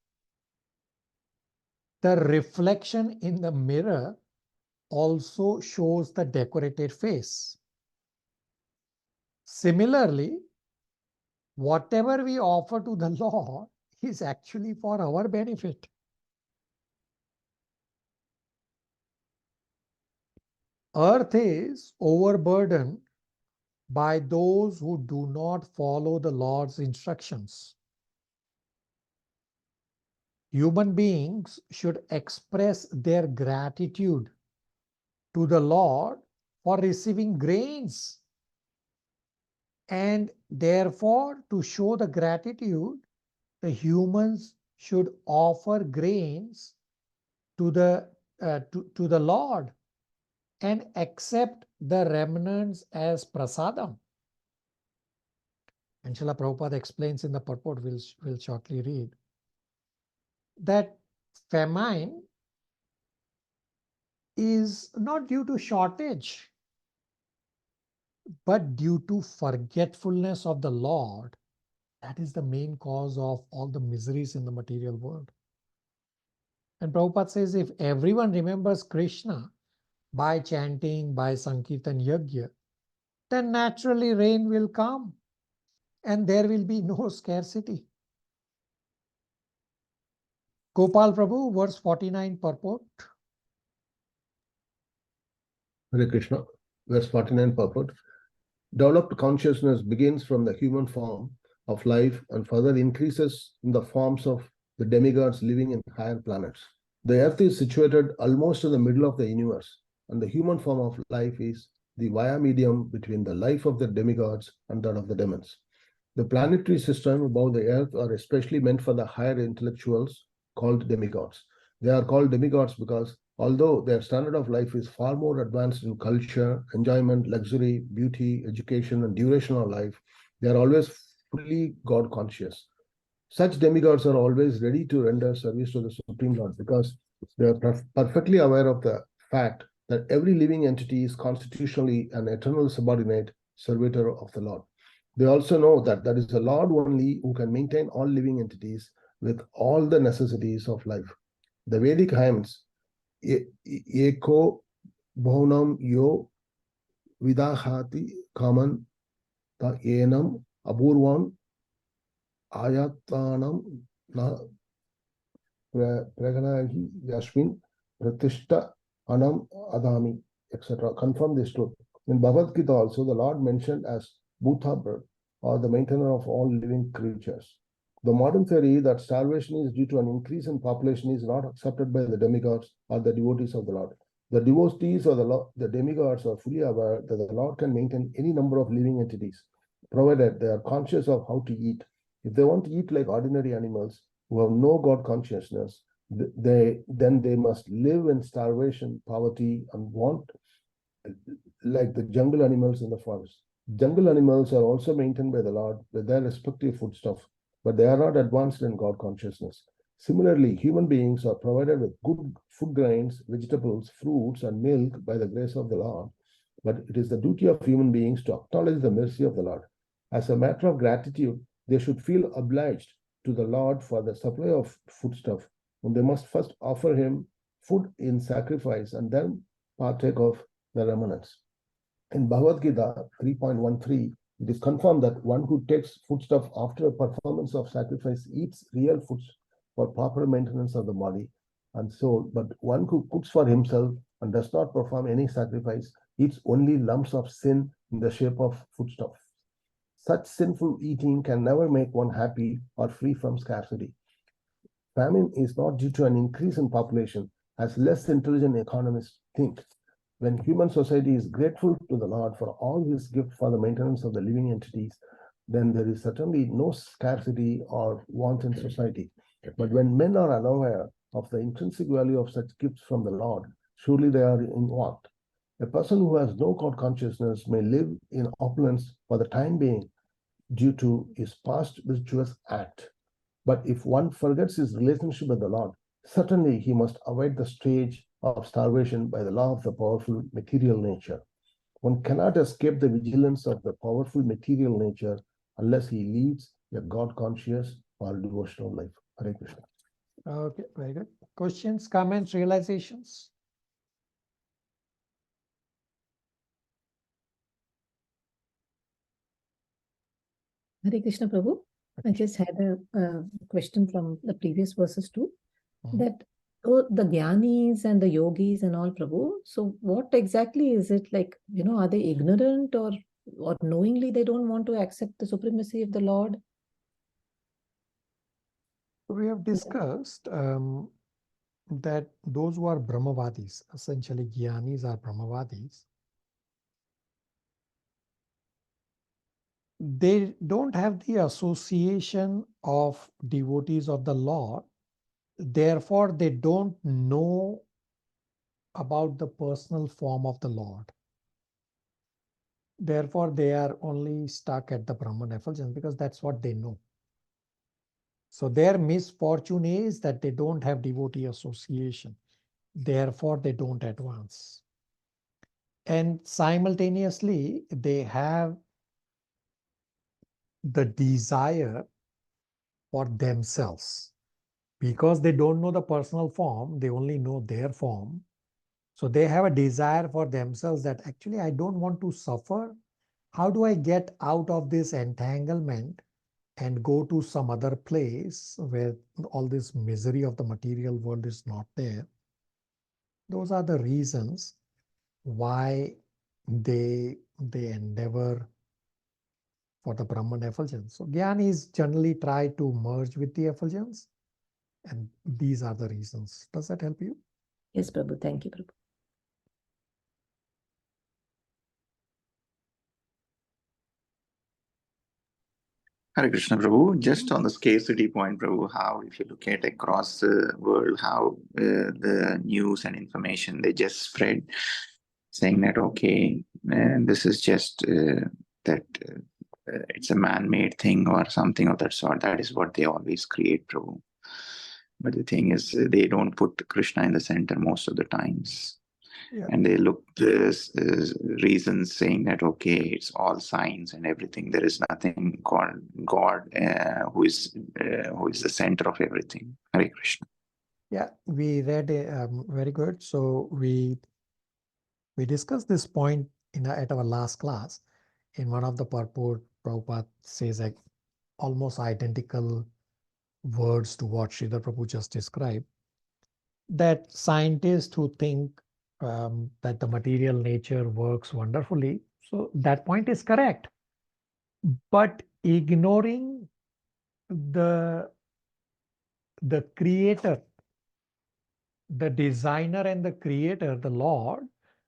[SPEAKER 1] the reflection in the mirror also shows the decorated face. Similarly, whatever we offer to the Lord is actually for our benefit. Earth is overburdened by those who do not follow the Lord's instructions. Human beings should express their gratitude to the Lord for receiving grains. And therefore, to show the gratitude, the humans should offer grains to the Lord and accept the remnants as prasadam. And Srila Prabhupada explains in the purport, we'll shortly read, that famine is not due to shortage, but due to forgetfulness of the Lord. That is the main cause of all the miseries in the material world. And Prabhupada says, if everyone remembers Krishna by chanting, by Sankirtan Yajna, then naturally rain will come and there will be no scarcity. Gopal Prabhu, verse 49, purport.
[SPEAKER 3] Hare Krishna, verse 49 purport. Developed consciousness begins from the human form of life and further increases in the forms of the demigods living in higher planets. The earth is situated almost in the middle of the universe, and the human form of life is the via medium between the life of the demigods and that of the demons. The planetary system above the earth are especially meant for the higher intellectuals called demigods. They are called demigods because although their standard of life is far more advanced in culture, enjoyment, luxury, beauty, education, and duration of life, they are always fully God conscious. Such demigods are always ready to render service to the Supreme Lord because they are perfectly aware of the fact that every living entity is constitutionally an eternal subordinate servitor of the Lord. They also know that there is a Lord only who can maintain all living entities with all the necessities of life. The Vedic hymns, Eko Bhonam Yo Vidahati Kaman Ta Enam Aburvan Ayatanam Na Praganahi Yashvin Pratishta Anam Adami, etc. confirm this truth. In Bhagavad Gita also, the Lord mentioned as Bhuta, or the maintainer of all living creatures. The modern theory that starvation is due to an increase in population is not accepted by the demigods or the devotees of the Lord. The devotees of the demigods are fully aware that the Lord can maintain any number of living entities, provided they are conscious of how to eat. If they want to eat like ordinary animals who have no God consciousness, then they must live in starvation, poverty, and want like the jungle animals in the forest. Jungle animals are also maintained by the Lord with their respective foodstuff, but they are not advanced in God consciousness. Similarly, human beings are provided with good food grains, vegetables, fruits, and milk by the grace of the Lord, but it is the duty of human beings to acknowledge the mercy of the Lord. As a matter of gratitude, they should feel obliged to the Lord for the supply of foodstuff, and they must first offer him food in sacrifice and then partake of the remnants. In Bhagavad Gita 3.13, it is confirmed that one who takes foodstuff after a performance of sacrifice eats real foods for proper maintenance of the body and soul, but one who cooks for himself and does not perform any sacrifice eats only lumps of sin in the shape of foodstuff. Such sinful eating can never make one happy or free from scarcity. Famine is not due to an increase in population, as less intelligent economists think. When human society is grateful to the Lord for all his gift for the maintenance of the living entities, then there is certainly no scarcity or want in society. But when men are unaware of the intrinsic value of such gifts from the Lord, surely they are in want. A person who has no God consciousness may live in opulence for the time being due to his past virtuous act. But if one forgets his relationship with the Lord, certainly he must avoid the stage of starvation by the law of the powerful material nature. One cannot escape the vigilance of the powerful material nature unless he leads a God-conscious or devotional life. Hare Krishna.
[SPEAKER 1] Okay, very good. Questions, comments, realizations?
[SPEAKER 2] Hare Krishna Prabhu. I just had a question from the previous verses too. That the Gyanis and the Yogis and all, Prabhu, so what exactly is it like? Are they ignorant or knowingly they don't want to accept the supremacy of the Lord?
[SPEAKER 1] We have discussed that those who are Brahmavadis, essentially Gyanis are Brahmavadis, they don't have the association of devotees of the Lord. Therefore, they don't know about the personal form of the Lord. Therefore, they are only stuck at the Brahman effulgence because that's what they know. So their misfortune is that they don't have devotee association. Therefore, they don't advance. And simultaneously, they have the desire for themselves. Because they don't know the personal form, they only know their form. So they have a desire for themselves that actually I don't want to suffer. How do I get out of this entanglement and go to some other place where all this misery of the material world is not there? Those are the reasons why they endeavor for the Brahman effulgence. So Gyanis generally try to merge with the effulgence, and these are the reasons. Does that help you?
[SPEAKER 2] Yes, Prabhu. Thank you, Prabhu.
[SPEAKER 4] Hare Krishna Prabhu, just on the scarcity point, Prabhu, how if you look at across the world, how the news and information, they just spread saying that, okay, this is just that it's a man-made thing or something of that sort. That is what they always create, Prabhu. But the thing is, they don't put Krishna in the center most of the times.
[SPEAKER 1] Yeah.
[SPEAKER 4] And they look this reasons saying that, okay, it's all signs and everything. There is nothing called God who is the center of everything. Hare Krishna.
[SPEAKER 1] Yeah, we read very good. So we discussed this point at our last class. In one of the purport, Prabhupada says like almost identical words to what Sridhar Prabhu just described. That scientists who think that the material nature works wonderfully, so that point is correct. But ignoring the creator, the designer and the creator, the Lord,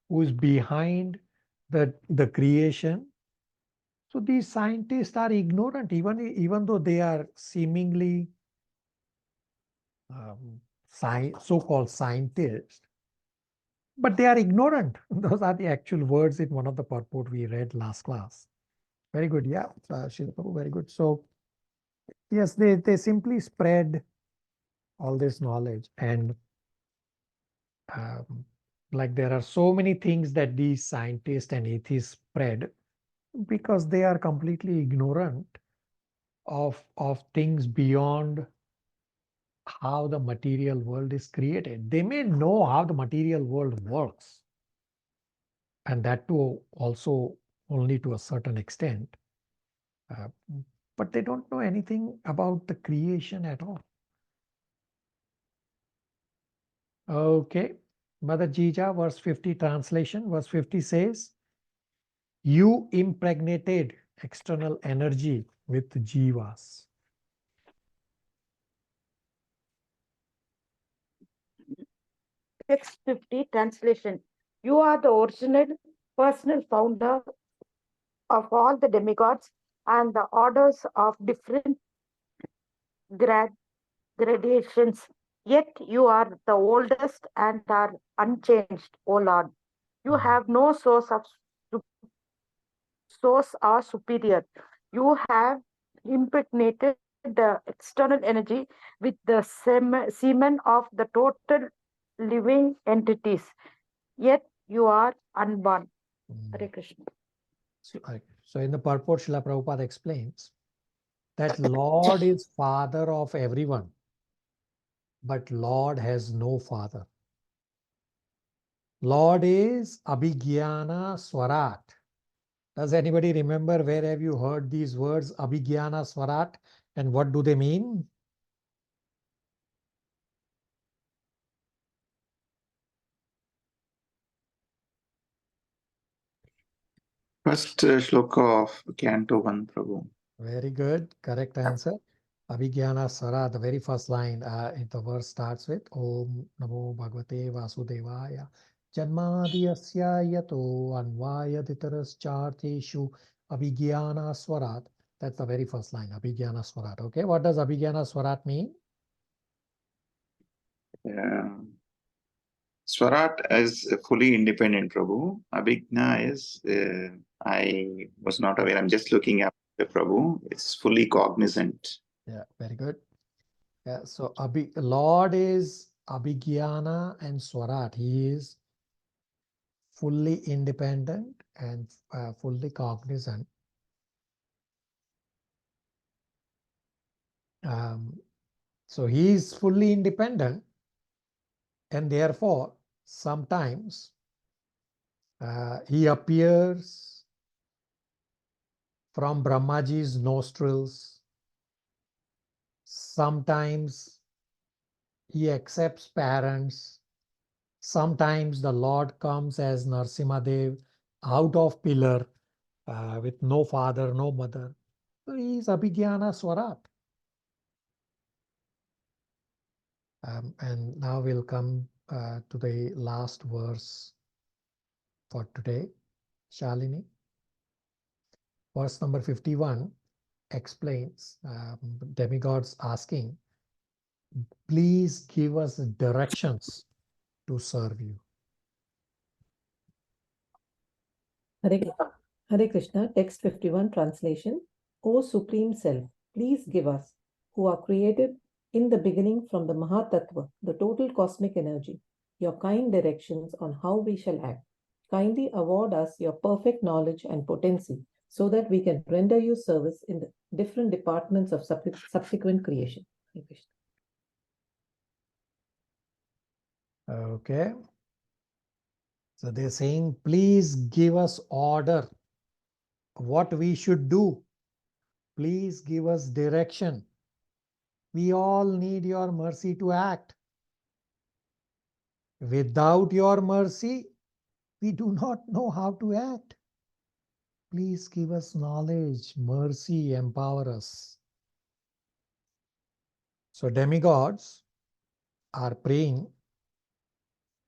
[SPEAKER 1] who is behind the creation. So these scientists are ignorant, even though they are seemingly so-called scientists, but they are ignorant. Those are the actual words in one of the purport we read last class. Very good. Yeah, Sridhar Prabhu, very good. So yes, they simply spread all this knowledge, and like there are so many things that these scientists and atheists spread because they are completely ignorant of things beyond how the material world is created. They may know how the material world works, and that too also only to a certain extent. But they don't know anything about the creation at all. Okay, Mother Jija, verse 50 translation. Verse 50 says, you impregnated external energy with jivas.
[SPEAKER 7] Text 50 translation. You are the original personal founder of all the demigods and the orders of different gradations. Yet you are the oldest and are unchanged, O Lord. You have no source or superior. You have impregnated the external energy with the semen of the total living entities. Yet you are unborn. Hare Krishna.
[SPEAKER 1] So in the purport, Srila Prabhupada explains that Lord is father of everyone, but Lord has no father. Lord is Abhigyana Swarat. Does anybody remember where have you heard these words Abhigyana Swarat and what do they mean?
[SPEAKER 4] First shloka of Canto 1, Prabhu.
[SPEAKER 1] Very good. Correct answer. Abhigyana Swarat, the very first line, the verse starts with Om Namo Bhagavate Vasudevaya Janmadiyasya Yato Anvayaditarascharteshu Abhigyana Swarat. That's the very first line, Abhigyana Swarat. Okay, what does Abhigyana Swarat mean?
[SPEAKER 4] Swarat is fully independent, Prabhu. Abhigna is, I was not aware. I'm just looking at the Prabhu. It's fully cognizant.
[SPEAKER 1] Yeah, very good. Yeah, so Lord is Abhigyana and Swarat. He is fully independent and fully cognizant. So he is fully independent, and therefore sometimes he appears from Brahmaji's nostrils. Sometimes he accepts parents. Sometimes the Lord comes as Narsimadev out of pillar with no father, no mother. So he is Abhigyana Swarat. And now we'll come to the last verse for today, Shalini. Verse number 51 explains demigods asking, please give us directions to serve you.
[SPEAKER 2] Hare Krishna, text 51 translation. O Supreme Self, please give us, who are created in the beginning from the Mahatattva, the total cosmic energy, your kind directions on how we shall act. Kindly award us your perfect knowledge and potency so that we can render you service in the different departments of subsequent creation. Hare Krishna.
[SPEAKER 1] Okay. So they're saying, please give us order what we should do. Please give us direction. We all need your mercy to act. Without your mercy, we do not know how to act. Please give us knowledge, mercy, empower us. So demigods are praying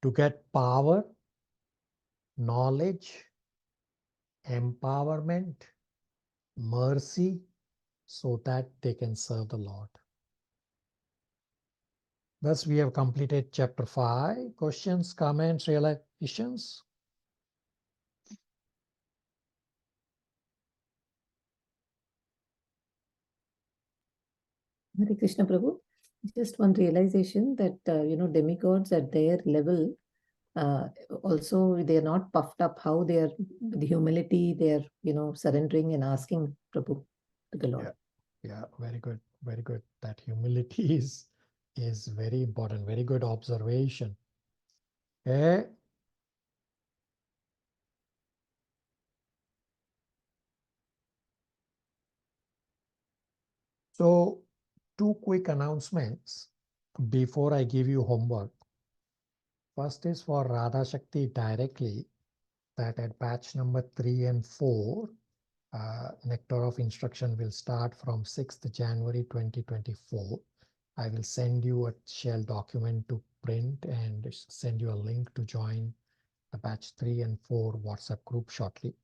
[SPEAKER 1] to get power, knowledge, empowerment, mercy, so that they can serve the Lord. Thus, we have completed chapter 5. Questions, comments, realizations?
[SPEAKER 2] Hare Krishna Prabhu. Just one realization that, demigods at their level, also they are not puffed up, how they are, the humility, they are, surrendering and asking Prabhu to the Lord.
[SPEAKER 1] Yeah. Yeah, very good, very good. That humility is very important. Very good observation. Okay. So, two quick announcements before I give you homework. First is for Radha Shakti directly, that at batch number 3 and 4, Nectar of Instruction will start from 6th January 2024. I will send you a shell document to print and send you a link to join the batch 3 and 4 WhatsApp group shortly.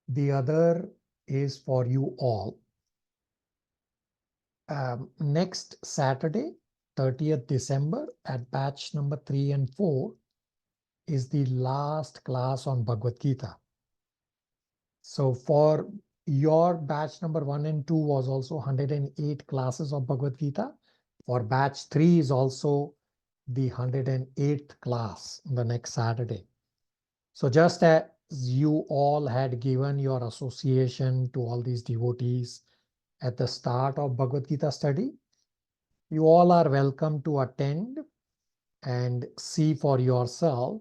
[SPEAKER 1] The other is for you all. Next Saturday, 30th December, at batch number 3 and 4 is the last class on Bhagavad Gita. So for your batch number 1 and 2 was also 108 classes of Bhagavad Gita. For batch 3 is also the 108th class the next Saturday. So just as you all had given your association to all these devotees at the start of Bhagavad Gita study, you all are welcome to attend and see for yourself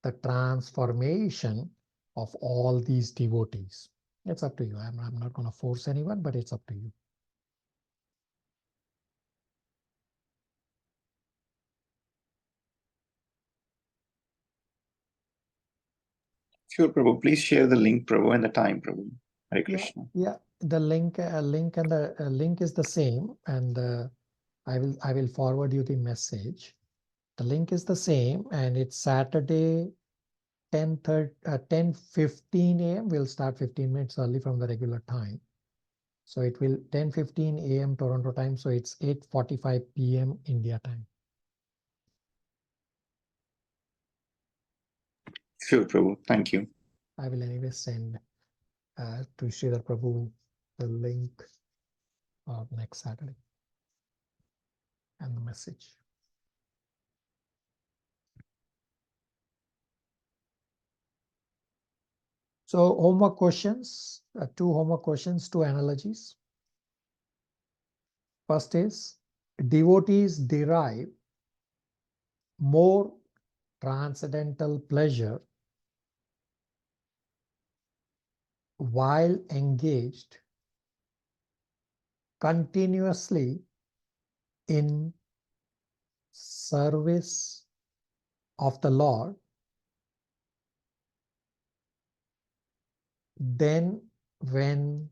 [SPEAKER 1] the transformation of all these devotees. It's up to you. I'm not going to force anyone, but it's up to you.
[SPEAKER 4] Sure, Prabhu. Please share the link, Prabhu, and the time, Prabhu. Hare
[SPEAKER 1] Yeah,
[SPEAKER 4] Krishna.
[SPEAKER 1] yeah. The link and the link is the same, and I will forward you the message. The link is the same, and it's Saturday, 10:15 a.m. We'll start 15 minutes early from the regular time. So it will 10:15 a.m. Toronto time. So it's 8:45 p.m. India time.
[SPEAKER 4] Sure, Prabhu. Thank you.
[SPEAKER 1] I will anyway send to Sridhar Prabhu the link of next Saturday and the message. So homework questions, two homework questions, two analogies. First is, devotees derive more transcendental pleasure while engaged continuously in service of the Lord than when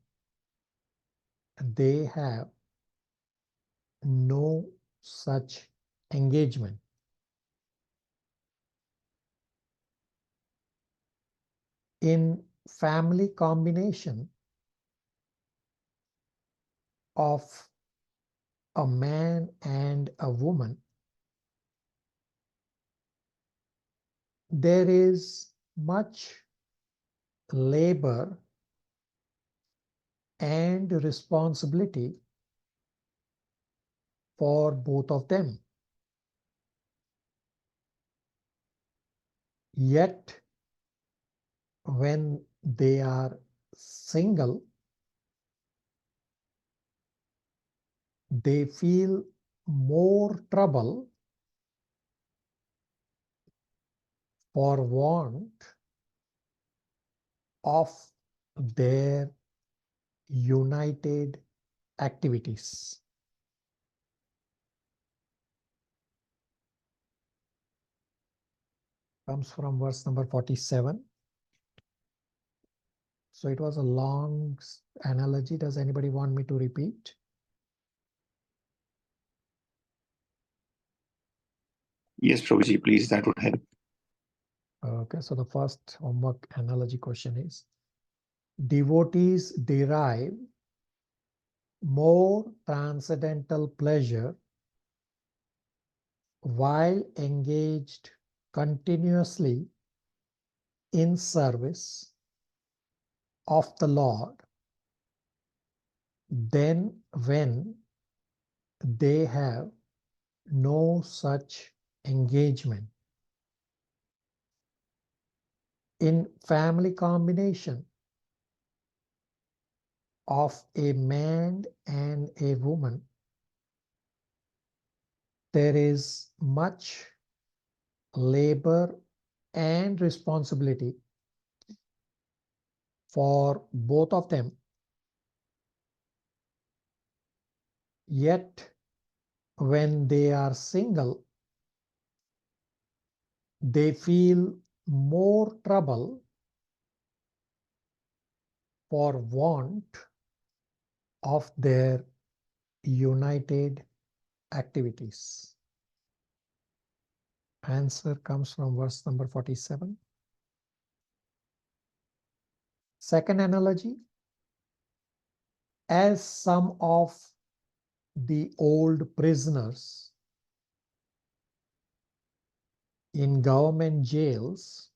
[SPEAKER 1] they have no such engagement. In family combination of a man and a woman, there is much labor and responsibility for both of them. Yet, when they are single, they feel more trouble for want of their united activities. Comes from verse number 47. So it was a long analogy. Does anybody want me to repeat?
[SPEAKER 4] Yes, Prabhuji, please. That would help.
[SPEAKER 1] Okay, so the first homework analogy question is, devotees derive more transcendental pleasure while engaged continuously in service of the Lord than when they have no such engagement. In family combination of a man and a woman, there is much labor and responsibility for both of them. Yet, when they are single, they feel more trouble for want of their united activities. Answer comes from verse number 47. Second analogy, as some of the old prisoners in government jails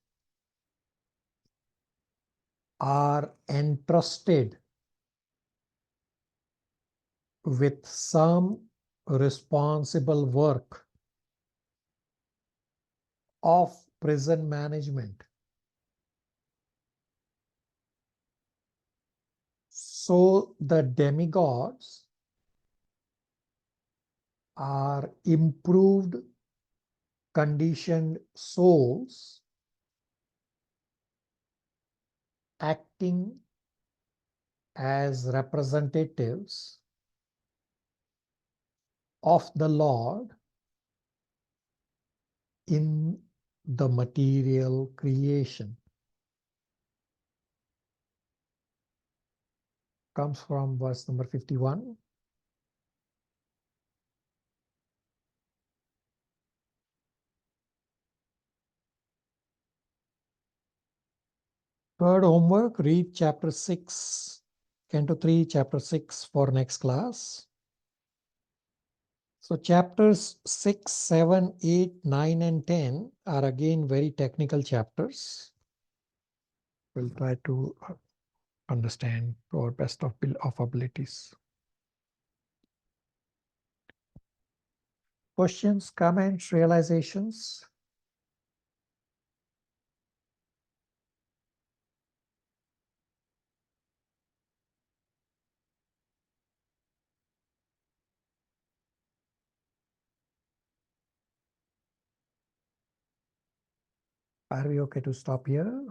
[SPEAKER 1] are entrusted with some responsible work of prison management, so the demigods are improved, conditioned souls acting as representatives of the Lord in the material creation. Comes from verse number 51. Third homework, read chapter 6, Canto 3, chapter 6 for next class. So chapters 6, 7, 8, 9, and 10 are again very technical chapters. We'll try to understand to our best of abilities. Questions, comments, realizations? Are we okay to stop here?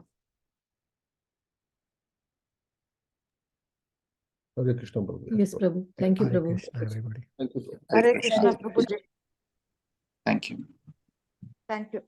[SPEAKER 3] Hare Krishna, Prabhu.
[SPEAKER 2] Yes, Prabhu. Thank you,
[SPEAKER 1] Hare
[SPEAKER 2] Prabhu.
[SPEAKER 1] Krishna, everybody.
[SPEAKER 3] Thank you, Prabhu.
[SPEAKER 7] Hare Krishna, Prabhuji.
[SPEAKER 4] Thank you.
[SPEAKER 7] Thank you.